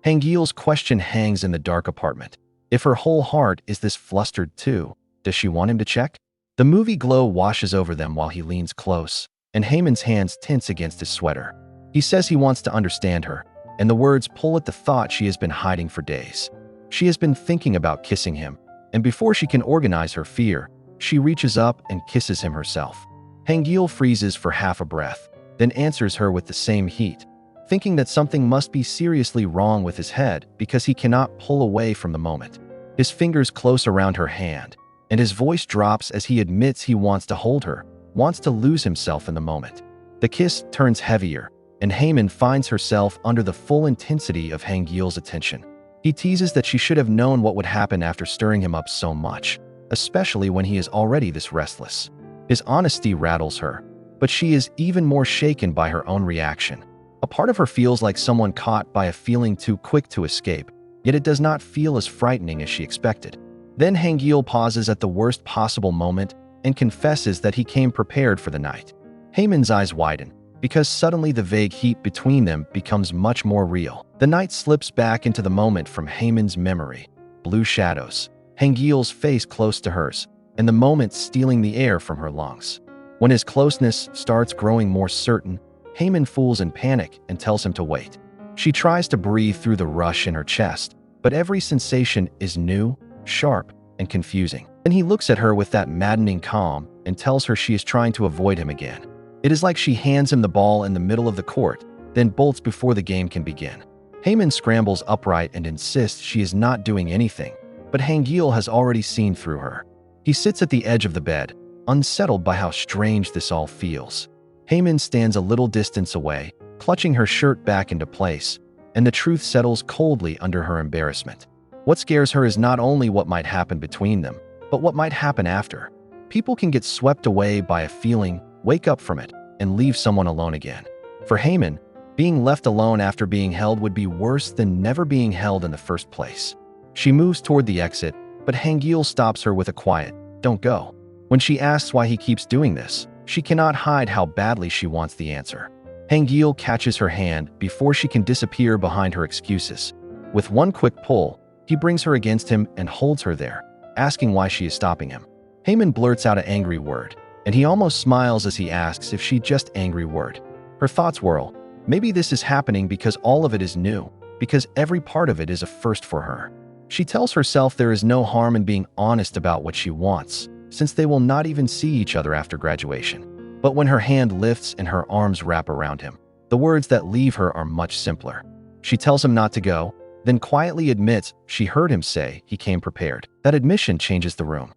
Hangyeol's question hangs in the dark apartment. If her whole heart is this flustered too, does she want him to check? The movie glow washes over them while he leans close, and Haemin's hands tense against his sweater. He says he wants to understand her, and the words pull at the thought she has been hiding for days. She has been thinking about kissing him, and before she can organize her fear, she reaches up and kisses him herself. Hangyeol freezes for half a breath, then answers her with the same heat, thinking that something must be seriously wrong with his head because he cannot pull away from the moment. His fingers close around her hand, and his voice drops as he admits he wants to hold her, wants to lose himself in the moment. The kiss turns heavier, and Haemin finds herself under the full intensity of Hangyeol's attention. He teases that she should have known what would happen after stirring him up so much, especially when he is already this restless. His honesty rattles her, but she is even more shaken by her own reaction. A part of her feels like someone caught by a feeling too quick to escape, yet it does not feel as frightening as she expected. Then Hangyeol pauses at the worst possible moment and confesses that he came prepared for the night. Haemin's eyes widen, because suddenly the vague heat between them becomes much more real. The night slips back into the moment from Haemin's memory. Blue shadows, Hangyeol's face close to hers, and the moment stealing the air from her lungs. When his closeness starts growing more certain, Haemin fools in panic and tells him to wait. She tries to breathe through the rush in her chest, but every sensation is new, sharp, and confusing. Then he looks at her with that maddening calm and tells her she is trying to avoid him again. It is like she hands him the ball in the middle of the court, then bolts before the game can begin. Haemin scrambles upright and insists she is not doing anything, but Hangyeol has already seen through her. He sits at the edge of the bed, unsettled by how strange this all feels. Haemin stands a little distance away, clutching her shirt back into place, and the truth settles coldly under her embarrassment. What scares her is not only what might happen between them, but what might happen after. People can get swept away by a feeling, wake up from it, and leave someone alone again. For Haemin, being left alone after being held would be worse than never being held in the first place. She moves toward the exit, but Hangyeol stops her with a quiet, "Don't go." When she asks why he keeps doing this, she cannot hide how badly she wants the answer. Hangyeol catches her hand before she can disappear behind her excuses. With one quick pull, he brings her against him and holds her there, asking why she is stopping him. Haemin blurts out an angry word, and he almost smiles as he asks if she just angry word. Her thoughts whirl. Maybe this is happening because all of it is new, because every part of it is a first for her. She tells herself there is no harm in being honest about what she wants, since they will not even see each other after graduation. But when her hand lifts and her arms wrap around him, the words that leave her are much simpler. She tells him not to go, then quietly admits she heard him say he came prepared. That admission changes the room.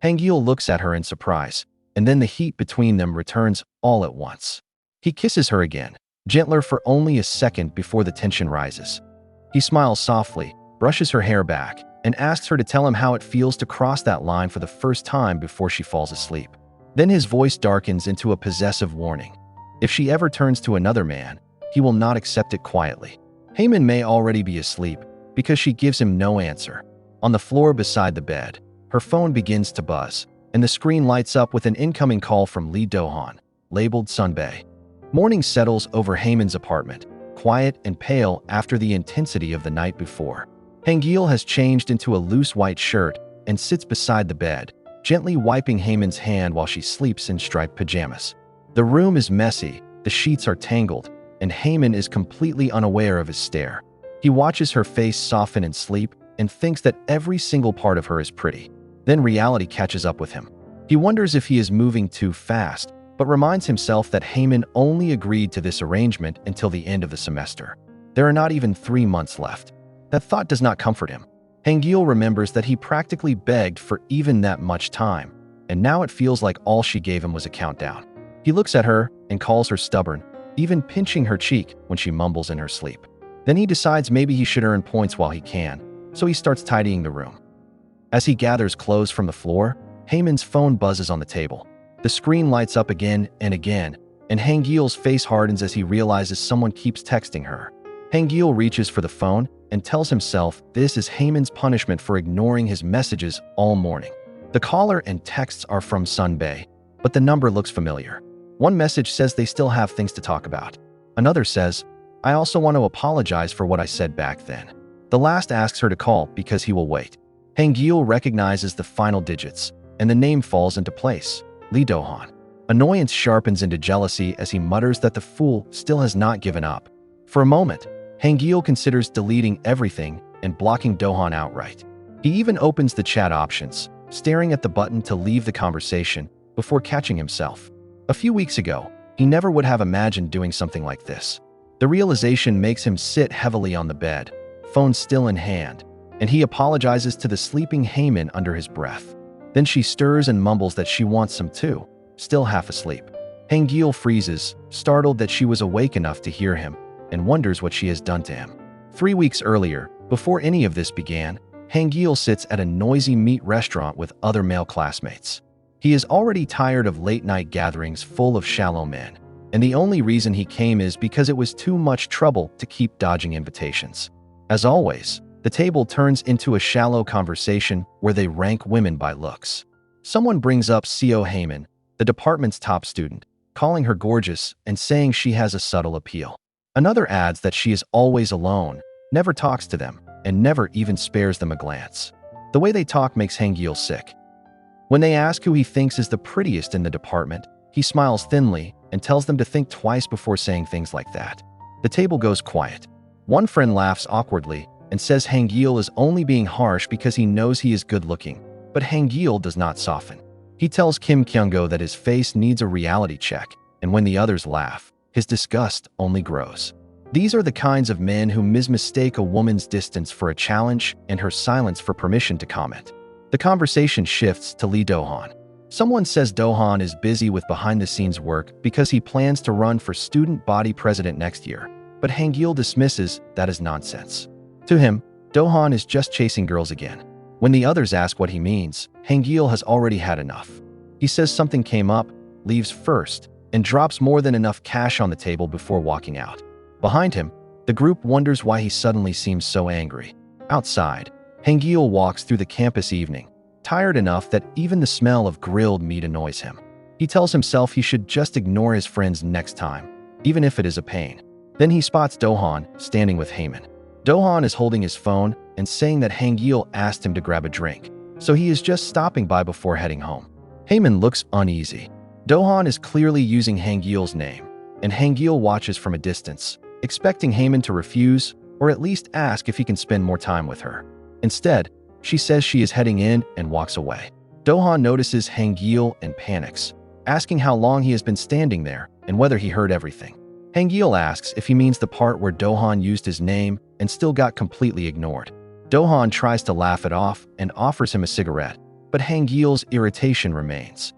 Hangyeol looks at her in surprise, and then the heat between them returns all at once. He kisses her again, gentler for only a second before the tension rises. He smiles softly, brushes her hair back, and asks her to tell him how it feels to cross that line for the first time before she falls asleep. Then his voice darkens into a possessive warning. If she ever turns to another man, he will not accept it quietly. Haemin may already be asleep because she gives him no answer. On the floor beside the bed, her phone begins to buzz, and the screen lights up with an incoming call from Lee Do-han, labeled Sunbae. Morning settles over Haemin's apartment, quiet and pale after the intensity of the night before. Hangyeol has changed into a loose white shirt and sits beside the bed, gently wiping Haemin's hand while she sleeps in striped pajamas. The room is messy, the sheets are tangled, and Haemin is completely unaware of his stare. He watches her face soften in sleep and thinks that every single part of her is pretty. Then reality catches up with him. He wonders if he is moving too fast, but reminds himself that Haemin only agreed to this arrangement until the end of the semester. There are not even 3 months left. That thought does not comfort him. Hangyeol remembers that he practically begged for even that much time, and now it feels like all she gave him was a countdown. He looks at her and calls her stubborn, even pinching her cheek when she mumbles in her sleep. Then he decides maybe he should earn points while he can, so he starts tidying the room. As he gathers clothes from the floor, Haemin's phone buzzes on the table. The screen lights up again and again, and Hangyeol's face hardens as he realizes someone keeps texting her. Hangyeol reaches for the phone and tells himself this is Haemin's punishment for ignoring his messages all morning. The caller and texts are from Sunbae, but the number looks familiar. One message says they still have things to talk about. Another says, I also want to apologize for what I said back then. The last asks her to call because he will wait. Hangyeol recognizes the final digits, and the name falls into place, Lee Do-han. Annoyance sharpens into jealousy as he mutters that the fool still has not given up. For a moment, Hangyeol considers deleting everything and blocking Do-han outright. He even opens the chat options, staring at the button to leave the conversation before catching himself. A few weeks ago, he never would have imagined doing something like this. The realization makes him sit heavily on the bed, phone still in hand, and he apologizes to the sleeping Haemin under his breath. Then she stirs and mumbles that she wants some too, still half asleep. Hangyeol freezes, startled that she was awake enough to hear him, and wonders what she has done to him. 3 weeks earlier, before any of this began, Hangyeol sits at a noisy meat restaurant with other male classmates. He is already tired of late-night gatherings full of shallow men, and the only reason he came is because it was too much trouble to keep dodging invitations. As always, the table turns into a shallow conversation where they rank women by looks. Someone brings up Seo Haemin, the department's top student, calling her gorgeous and saying she has a subtle appeal. Another adds that she is always alone, never talks to them, and never even spares them a glance. The way they talk makes Hangyeol sick. When they ask who he thinks is the prettiest in the department, he smiles thinly and tells them to think twice before saying things like that. The table goes quiet. One friend laughs awkwardly and says Hangyeol is only being harsh because he knows he is good-looking, but Hangyeol does not soften. He tells Kim Kyung-go that his face needs a reality check, and when the others laugh, his disgust only grows. These are the kinds of men who mistake a woman's distance for a challenge and her silence for permission to comment. The conversation shifts to Lee Do-han. Someone says Do-han is busy with behind-the-scenes work because he plans to run for student body president next year, but Hangyeol dismisses that as nonsense. To him, Do-han is just chasing girls again. When the others ask what he means, Hangyeol has already had enough. He says something came up, leaves first, and drops more than enough cash on the table before walking out. Behind him, the group wonders why he suddenly seems so angry. Outside, Hangyeol walks through the campus evening, tired enough that even the smell of grilled meat annoys him. He tells himself he should just ignore his friends next time, even if it is a pain. Then he spots Do-han standing with Haemin. Do-han is holding his phone and saying that Hangyeol asked him to grab a drink, so he is just stopping by before heading home. Haemin looks uneasy. Do-han is clearly using Hangyeol's name, and Hangyeol watches from a distance, expecting Haemin to refuse or at least ask if he can spend more time with her. Instead, she says she is heading in and walks away. Dohan notices Hangyeol and panics, asking how long he has been standing there and whether he heard everything. Hangyeol asks if he means the part where Dohan used his name and still got completely ignored. Dohan tries to laugh it off and offers him a cigarette, but Hangyeol's irritation remains.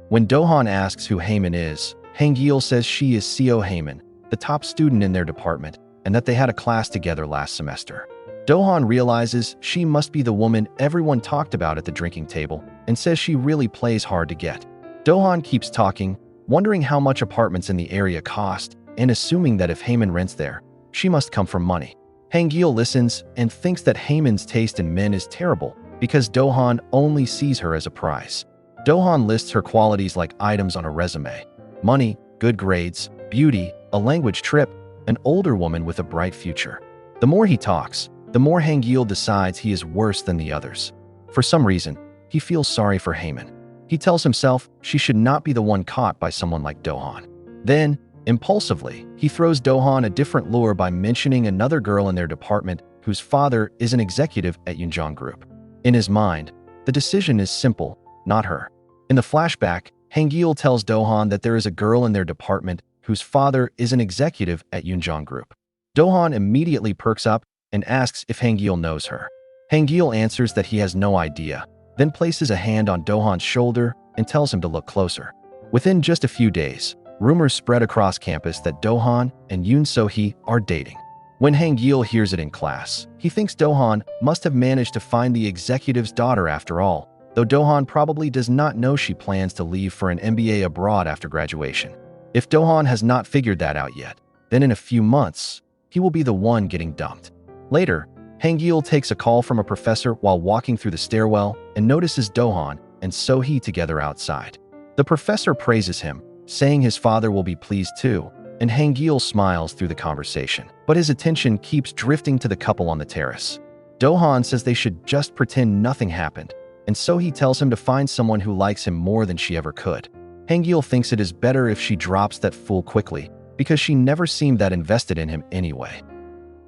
When Dohan asks who Haemin is, Hangyeol says she is Seo Haemin, the top student in their department, and that they had a class together last semester. Dohan realizes she must be the woman everyone talked about at the drinking table and says she really plays hard to get. Dohan keeps talking, wondering how much apartments in the area cost and assuming that if Haemin rents there, she must come from money. Hangyeol listens and thinks that Haemin's taste in men is terrible because Dohan only sees her as a prize. Dohan lists her qualities like items on a resume: money, good grades, beauty, a language trip, an older woman with a bright future. The more he talks, the more Hangyeol decides he is worse than the others. For some reason, he feels sorry for Haemin. He tells himself she should not be the one caught by someone like Dohan. Then, impulsively, he throws Dohan a different lure by mentioning another girl in their department whose father is an executive at Yunjong Group. In his mind, the decision is simple, not her. In the flashback, Hangyeol tells Dohan that there is a girl in their department whose father is an executive at Yunjong Group. Dohan immediately perks up and asks if Hangyeol knows her. Hangyeol answers that he has no idea, then places a hand on Dohan's shoulder and tells him to look closer. Within just a few days, rumors spread across campus that Dohan and Yoon So-hee are dating. When Hangyeol hears it in class, he thinks Dohan must have managed to find the executive's daughter after all, though Dohan probably does not know she plans to leave for an MBA abroad after graduation. If Dohan has not figured that out yet, then in a few months, he will be the one getting dumped. Later, Hangyeol takes a call from a professor while walking through the stairwell and notices Dohan and So-hee together outside. The professor praises him, saying his father will be pleased too, and Hangyeol smiles through the conversation. But his attention keeps drifting to the couple on the terrace. Dohan says they should just pretend nothing happened, and So-hee tells him to find someone who likes him more than she ever could. Hangyeol thinks it is better if she drops that fool quickly, because she never seemed that invested in him anyway.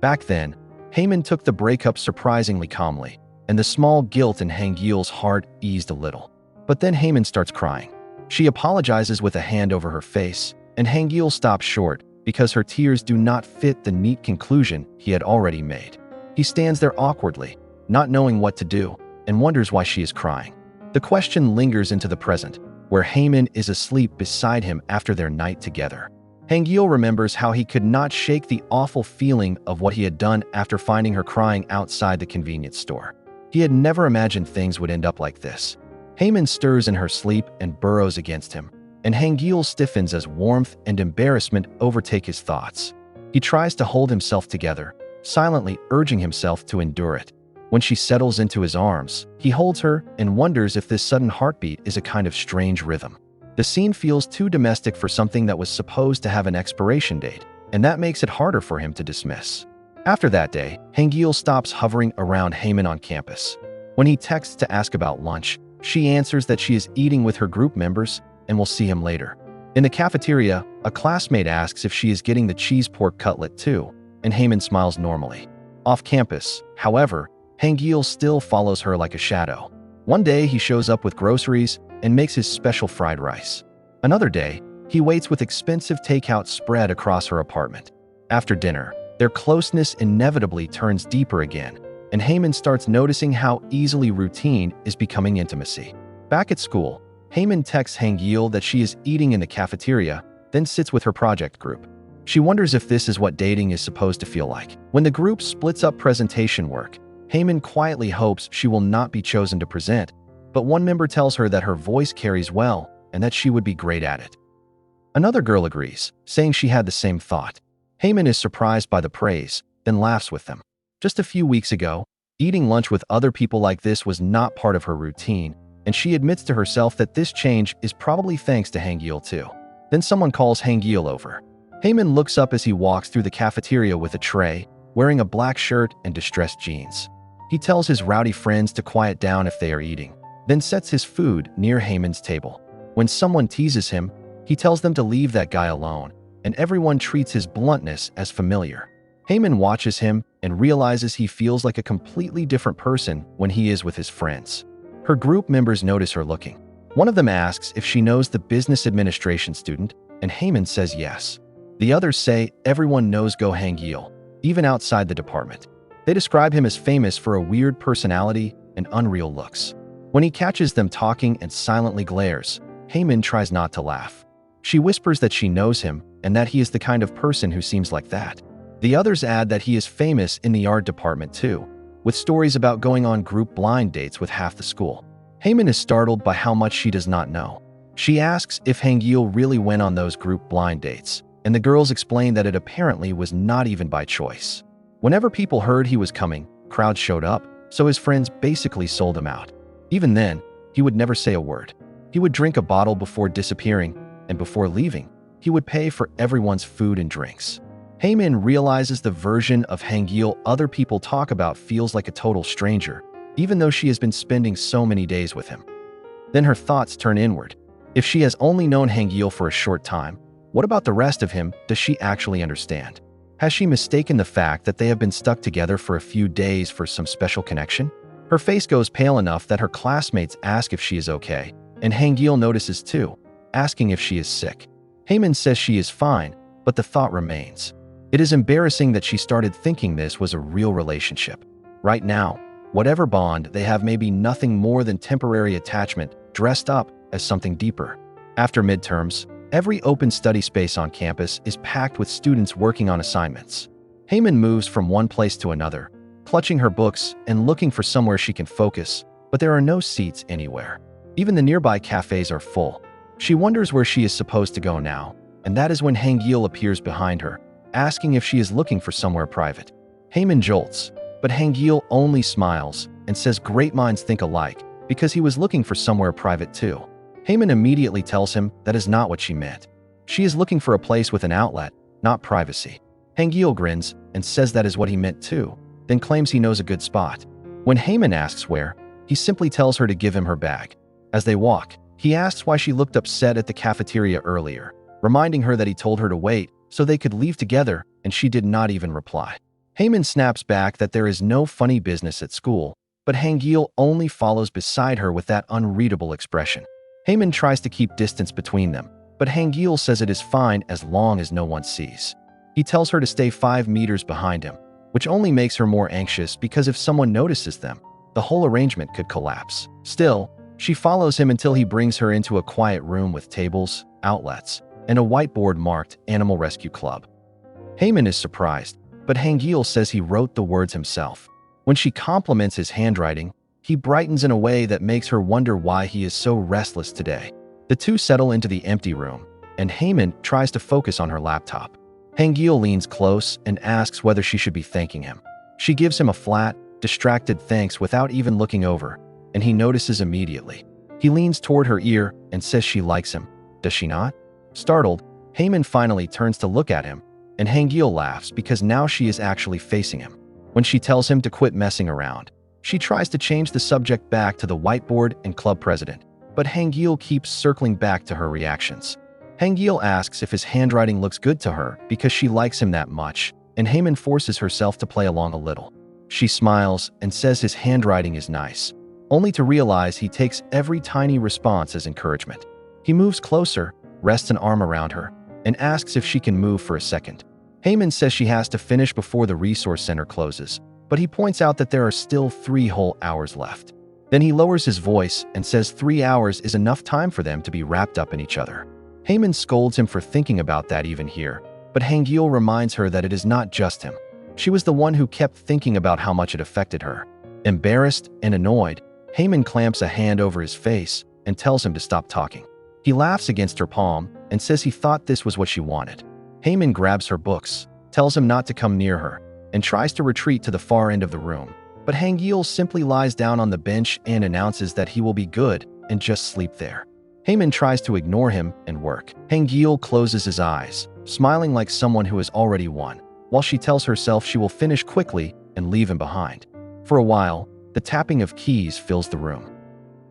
Back then, Haemin took the breakup surprisingly calmly, and the small guilt in Hangyeol's heart eased a little. But then Haemin starts crying. She apologizes with a hand over her face, and Hangyeol stops short because her tears do not fit the neat conclusion he had already made. He stands there awkwardly, not knowing what to do, and wonders why she is crying. The question lingers into the present, where Haemin is asleep beside him after their night together. Hangyeol remembers how he could not shake the awful feeling of what he had done after finding her crying outside the convenience store. He had never imagined things would end up like this. Haemin stirs in her sleep and burrows against him, and Hangyeol stiffens as warmth and embarrassment overtake his thoughts. He tries to hold himself together, silently urging himself to endure it. When she settles into his arms, he holds her and wonders if this sudden heartbeat is a kind of strange rhythm. The scene feels too domestic for something that was supposed to have an expiration date, and that makes it harder for him to dismiss. After that day, Hangyeol stops hovering around Haemin on campus. When he texts to ask about lunch, she answers that she is eating with her group members and will see him later. In the cafeteria, a classmate asks if she is getting the cheese pork cutlet too, and Haemin smiles normally. Off campus, however, Hangyeol still follows her like a shadow. One day, he shows up with groceries and makes his special fried rice. Another day, he waits with expensive takeout spread across her apartment. After dinner, their closeness inevitably turns deeper again, and Haemin starts noticing how easily routine is becoming intimacy. Back at school, Haemin texts Hangyeol that she is eating in the cafeteria, then sits with her project group. She wonders if this is what dating is supposed to feel like. When the group splits up presentation work, Haemin quietly hopes she will not be chosen to present, but one member tells her that her voice carries well and that she would be great at it. Another girl agrees, saying she had the same thought. Haemin is surprised by the praise, then laughs with them. Just a few weeks ago, eating lunch with other people like this was not part of her routine, and she admits to herself that this change is probably thanks to Hangyeol too. Then someone calls Hangyeol over. Haemin looks up as he walks through the cafeteria with a tray, wearing a black shirt and distressed jeans. He tells his rowdy friends to quiet down if they are eating, then sets his food near Haemin's table. When someone teases him, he tells them to leave that guy alone, and everyone treats his bluntness as familiar. Haemin watches him and realizes he feels like a completely different person when he is with his friends. Her group members notice her looking. One of them asks if she knows the business administration student, and Haemin says yes. The others say everyone knows Go Hangyeol, even outside the department. They describe him as famous for a weird personality and unreal looks. When he catches them talking and silently glares, Haemin tries not to laugh. She whispers that she knows him and that he is the kind of person who seems like that. The others add that he is famous in the art department too, with stories about going on group blind dates with half the school. Haemin is startled by how much she does not know. She asks if Hangyeol really went on those group blind dates, and the girls explain that it apparently was not even by choice. Whenever people heard he was coming, crowds showed up, so his friends basically sold him out. Even then, he would never say a word. He would drink a bottle before disappearing, and before leaving, he would pay for everyone's food and drinks. Haemin realizes the version of Hangyeol other people talk about feels like a total stranger, even though she has been spending so many days with him. Then her thoughts turn inward. If she has only known Hangyeol for a short time, what about the rest of him does she actually understand? Has she mistaken the fact that they have been stuck together for a few days for some special connection? Her face goes pale enough that her classmates ask if she is okay, and Hangyeol notices too, asking if she is sick. Haemin says she is fine, but the thought remains. It is embarrassing that she started thinking this was a real relationship. Right now, whatever bond they have may be nothing more than temporary attachment dressed up as something deeper. After midterms, every open study space on campus is packed with students working on assignments. Haemin moves from one place to another, clutching her books and looking for somewhere she can focus, but there are no seats anywhere. Even the nearby cafes are full. She wonders where she is supposed to go now, and that is when Hangyeol appears behind her, asking if she is looking for somewhere private. Haemin jolts, but Hangyeol only smiles and says great minds think alike because he was looking for somewhere private too. Haemin immediately tells him that is not what she meant. She is looking for a place with an outlet, not privacy. Hangyeol grins and says that is what he meant too, then claims he knows a good spot. When Haemin asks where, he simply tells her to give him her bag. As they walk, he asks why she looked upset at the cafeteria earlier, reminding her that he told her to wait so they could leave together, and she did not even reply. Haemin snaps back that there is no funny business at school, but Hangyeol only follows beside her with that unreadable expression. Haemin tries to keep distance between them, but Hangyeol says it is fine as long as no one sees. He tells her to stay 5 meters behind him, which only makes her more anxious because if someone notices them, the whole arrangement could collapse. Still, she follows him until he brings her into a quiet room with tables, outlets, and a whiteboard marked Animal Rescue Club. Haemin is surprised, but Hangyeol says he wrote the words himself. When she compliments his handwriting, he brightens in a way that makes her wonder why he is so restless today. The two settle into the empty room, and Haemin tries to focus on her laptop. Hangyeol leans close and asks whether she should be thanking him. She gives him a flat, distracted thanks without even looking over, and he notices immediately. He leans toward her ear and says she likes him. Does she not? Startled, Haemin finally turns to look at him, and Hangyeol laughs because now she is actually facing him. When she tells him to quit messing around, she tries to change the subject back to the whiteboard and club president, but Hangyeol keeps circling back to her reactions. Hangyeol asks if his handwriting looks good to her because she likes him that much, and Haemin forces herself to play along a little. She smiles and says his handwriting is nice, only to realize he takes every tiny response as encouragement. He moves closer, rests an arm around her, and asks if she can move for a second. Haemin says she has to finish before the resource center closes, but he points out that there are still 3 whole hours left. Then he lowers his voice and says 3 hours is enough time for them to be wrapped up in each other. Haemin scolds him for thinking about that even here, but Hangyeol reminds her that it is not just him. She was the one who kept thinking about how much it affected her. Embarrassed and annoyed, Haemin clamps a hand over his face and tells him to stop talking. He laughs against her palm and says he thought this was what she wanted. Haemin grabs her books, tells him not to come near her, and tries to retreat to the far end of the room. But Hangyeol simply lies down on the bench and announces that he will be good and just sleep there. Haemin tries to ignore him and work. Hangyeol closes his eyes, smiling like someone who has already won, while she tells herself she will finish quickly and leave him behind. For a while, the tapping of keys fills the room.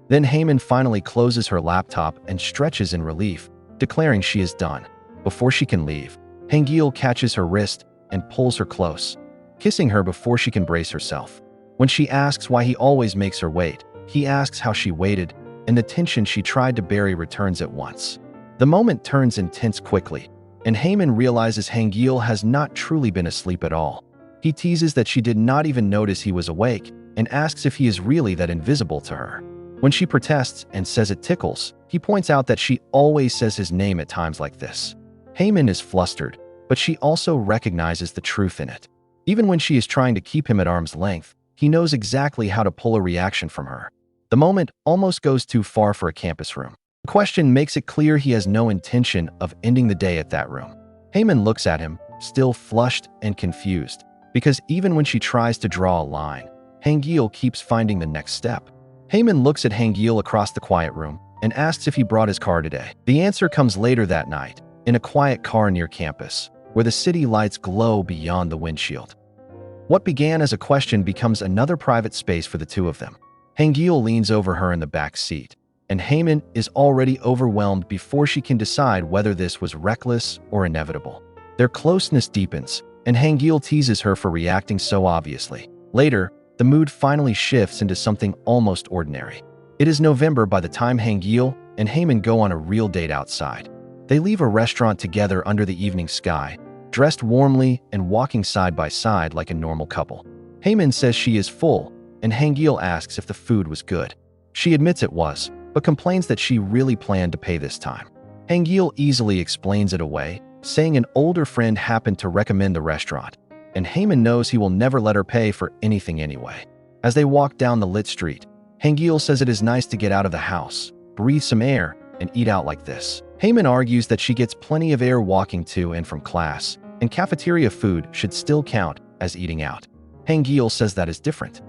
Then Haemin finally closes her laptop and stretches in relief, declaring she is done. Before she can leave, Hangyeol catches her wrist and pulls her close, kissing her before she can brace herself. When she asks why he always makes her wait, He asks how she waited, and the tension she tried to bury returns at once. The moment turns intense quickly, and Haemin realizes Hangyeol has not truly been asleep at all. He teases that she did not even notice he was awake and asks if he is really that invisible to her. When she protests and says it tickles, he points out that she always says his name at times like this. Haemin is flustered, but she also recognizes the truth in it. Even when she is trying to keep him at arm's length, he knows exactly how to pull a reaction from her. The moment almost goes too far for a campus room. The question makes it clear he has no intention of ending the day at that room. Haemin looks at him, still flushed and confused, because even when she tries to draw a line, Hangyeol keeps finding the next step. Haemin looks at Hangyeol across the quiet room and asks if he brought his car today. The answer comes later that night, in a quiet car near campus, where the city lights glow beyond the windshield. What began as a question becomes another private space for the two of them. Hangyeol leans over her in the back seat, and Haemin is already overwhelmed before she can decide whether this was reckless or inevitable. Their closeness deepens, and Hangyeol teases her for reacting so obviously. Later, the mood finally shifts into something almost ordinary. It is November by the time Hangyeol and Haemin go on a real date outside. They leave a restaurant together under the evening sky, dressed warmly and walking side by side like a normal couple. Haemin says she is full, and Hangyeol asks if the food was good. She admits it was, but complains that she really planned to pay this time. Hangyeol easily explains it away, saying an older friend happened to recommend the restaurant, and Haemin knows he will never let her pay for anything anyway. As they walk down the lit street, Hangyeol says it is nice to get out of the house, breathe some air, and eat out like this. Haemin argues that she gets plenty of air walking to and from class, and cafeteria food should still count as eating out. Hangyeol says that is different.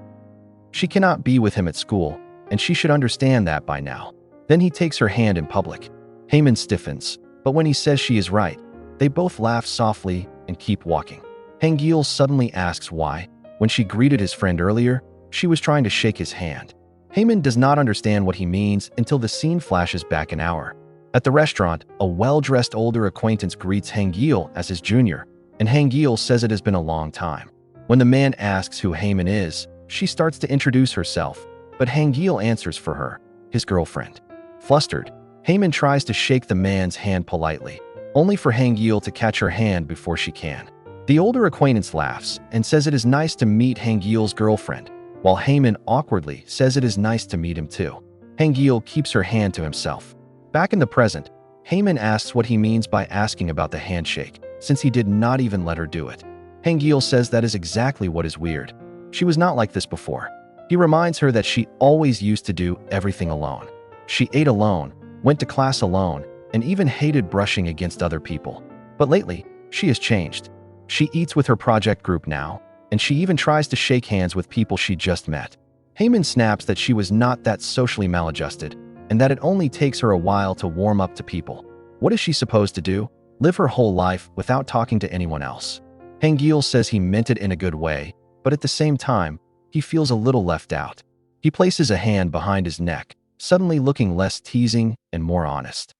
She cannot be with him at school, and she should understand that by now. Then he takes her hand in public. Haemin stiffens, but when he says she is right, they both laugh softly and keep walking. Hangyeol suddenly asks why, when she greeted his friend earlier, she was trying to shake his hand. Haemin does not understand what he means until the scene flashes back an hour. At the restaurant, a well-dressed older acquaintance greets Hangyeol as his junior, and Hangyeol says it has been a long time. When the man asks who Haemin is, she starts to introduce herself, but Hangyeol answers for her, his girlfriend. Flustered, Haemin tries to shake the man's hand politely, only for Hangyeol to catch her hand before she can. The older acquaintance laughs and says it is nice to meet Hangyeol's girlfriend, while Haemin awkwardly says it is nice to meet him too. Hangyeol keeps her hand to himself. Back in the present, Haemin asks what he means by asking about the handshake, since he did not even let her do it. Hangyeol says that is exactly what is weird. She was not like this before. He reminds her that she always used to do everything alone. She ate alone, went to class alone, and even hated brushing against other people. But lately, she has changed. She eats with her project group now, and she even tries to shake hands with people she just met. Haemin snaps that she was not that socially maladjusted, and that it only takes her a while to warm up to people. What is she supposed to do? Live her whole life without talking to anyone else? Hangyeol says he meant it in a good way, but at the same time, he feels a little left out. He places a hand behind his neck, suddenly looking less teasing and more honest.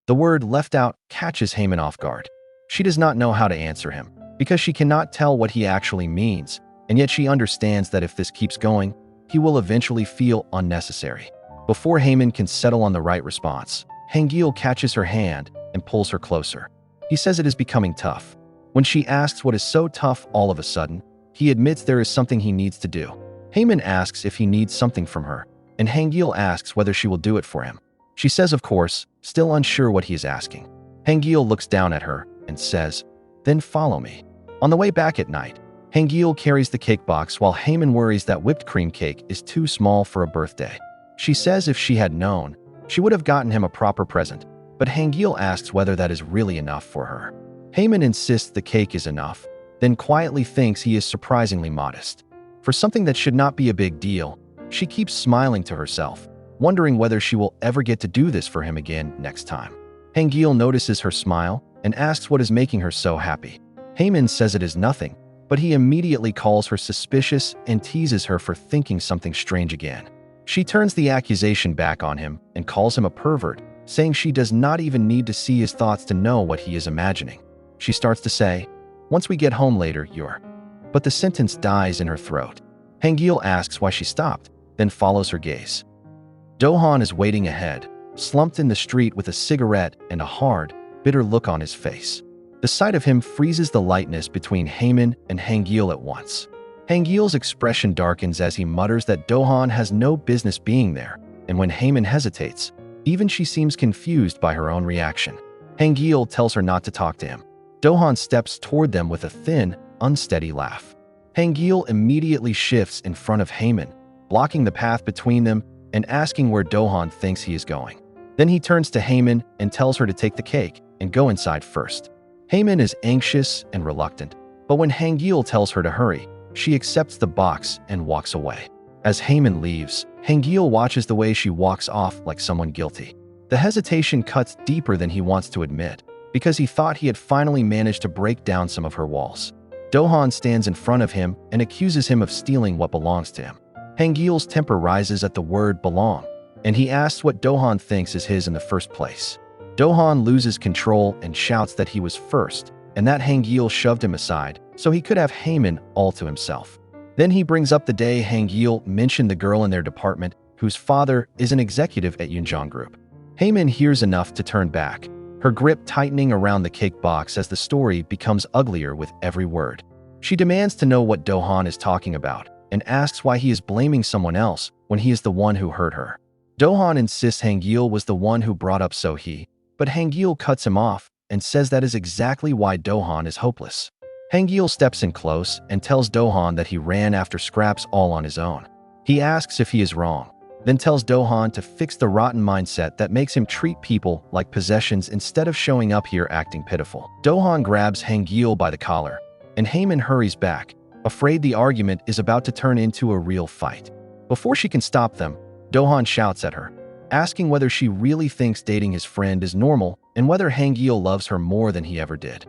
The word left out catches Haemin off guard. She does not know how to answer him, because she cannot tell what he actually means, and yet she understands that if this keeps going, he will eventually feel unnecessary. Before Haemin can settle on the right response, Hangyeol catches her hand and pulls her closer. He says it is becoming tough. When she asks what is so tough all of a sudden, he admits there is something he needs to do. Haemin asks if he needs something from her, and Hangyeol asks whether she will do it for him. She says of course, still unsure what he is asking. Hangyeol looks down at her and says, "Then follow me." On the way back at night, Hangyeol carries the cake box while Haemin worries that whipped cream cake is too small for a birthday. She says if she had known, she would have gotten him a proper present, but Hangyeol asks whether that is really enough for her. Haemin insists the cake is enough, then quietly thinks he is surprisingly modest. For something that should not be a big deal, she keeps smiling to herself, wondering whether she will ever get to do this for him again next time. Hangyeol notices her smile and asks what is making her so happy. Haemin says it is nothing, but he immediately calls her suspicious and teases her for thinking something strange again. She turns the accusation back on him and calls him a pervert, saying she does not even need to see his thoughts to know what he is imagining. She starts to say, "Once we get home later, you're..." But the sentence dies in her throat. Hangyeol asks why she stopped, then follows her gaze. Do-han is waiting ahead, slumped in the street with a cigarette and a hard, bitter look on his face. The sight of him freezes the lightness between Haemin and Hangyeol at once. Hangyeol's expression darkens as he mutters that Do-han has no business being there, and when Haemin hesitates, even she seems confused by her own reaction. Hangyeol tells her not to talk to him. Do-han steps toward them with a thin, unsteady laugh. Hangyeol immediately shifts in front of Haemin, blocking the path between them and asking where Do-han thinks he is going. Then he turns to Haemin and tells her to take the cake and go inside first. Haemin is anxious and reluctant, but when Hangyeol tells her to hurry, she accepts the box and walks away. As Haemin leaves, Hangyeol watches the way she walks off like someone guilty. The hesitation cuts deeper than he wants to admit, because he thought he had finally managed to break down some of her walls. Do-han stands in front of him and accuses him of stealing what belongs to him. Hangyeol's temper rises at the word belong, and he asks what Do-han thinks is his in the first place. Do-han loses control and shouts that he was first, and that Hangyeol shoved him aside so he could have Haemin all to himself. Then he brings up the day Hangyeol mentioned the girl in their department whose father is an executive at Yunjong Group. Haemin hears enough to turn back, her grip tightening around the cake box as the story becomes uglier with every word. She demands to know what Do-han is talking about and asks why he is blaming someone else when he is the one who hurt her. Do-han insists Hangyeol was the one who brought up So-hee, but Hangyeol cuts him off and says that is exactly why Do-han is hopeless. Hangyeol steps in close and tells Do-han that he ran after scraps all on his own. He asks if he is wrong, then tells Do-han to fix the rotten mindset that makes him treat people like possessions instead of showing up here acting pitiful. Do-han grabs Hangyeol by the collar, and Haemin hurries back, afraid the argument is about to turn into a real fight. Before she can stop them, Do-han shouts at her, asking whether she really thinks dating his friend is normal and whether Hangyeol loves her more than he ever did.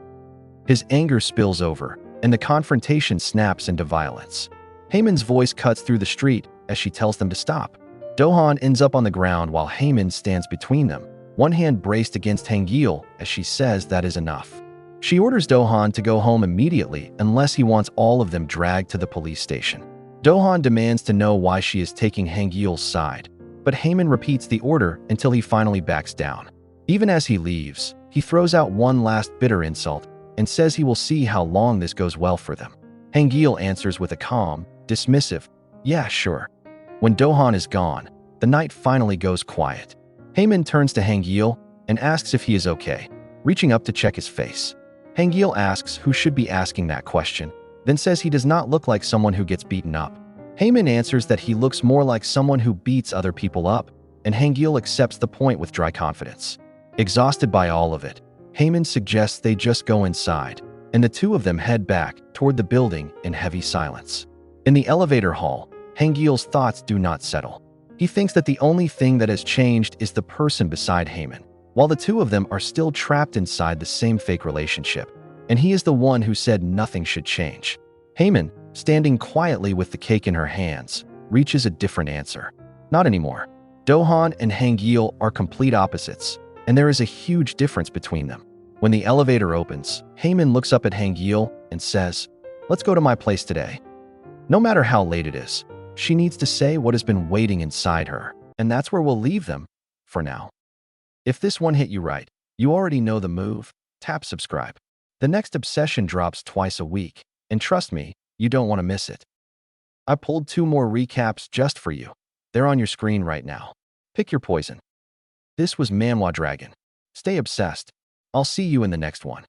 His anger spills over, and the confrontation snaps into violence. Haemin's voice cuts through the street as she tells them to stop. Do-han ends up on the ground while Haemin stands between them, one hand braced against Hangyeol as she says that is enough. She orders Do-han to go home immediately unless he wants all of them dragged to the police station. Do-han demands to know why she is taking Hangyeol's side, but Haemin repeats the order until he finally backs down. Even as he leaves, he throws out one last bitter insult and says he will see how long this goes well for them. Hangyeol answers with a calm, dismissive, "Yeah, sure." When Do-han is gone, the night finally goes quiet. Haemin turns to Hangyeol and asks if he is okay, reaching up to check his face. Hangyeol asks who should be asking that question, then says he does not look like someone who gets beaten up. Haemin answers that he looks more like someone who beats other people up, and Hangyeol accepts the point with dry confidence. Exhausted by all of it, Haemin suggests they just go inside, and the two of them head back toward the building in heavy silence. In the elevator hall, Hangyeol's thoughts do not settle. He thinks that the only thing that has changed is the person beside Haemin, while the two of them are still trapped inside the same fake relationship, and he is the one who said nothing should change. Haemin, standing quietly with the cake in her hands, reaches a different answer. Not anymore. Do-han and Hangyeol are complete opposites, and there is a huge difference between them. When the elevator opens, Haemin looks up at Hangyeol and says, "Let's go to my place today." No matter how late it is, she needs to say what has been waiting inside her, and that's where we'll leave them, for now. If this one hit you right, you already know the move. Tap subscribe. The next obsession drops twice a week, and trust me, you don't want to miss it. I pulled 2 more recaps just for you. They're on your screen right now. Pick your poison. This was Manhwa Dragon. Stay obsessed. I'll see you in the next one.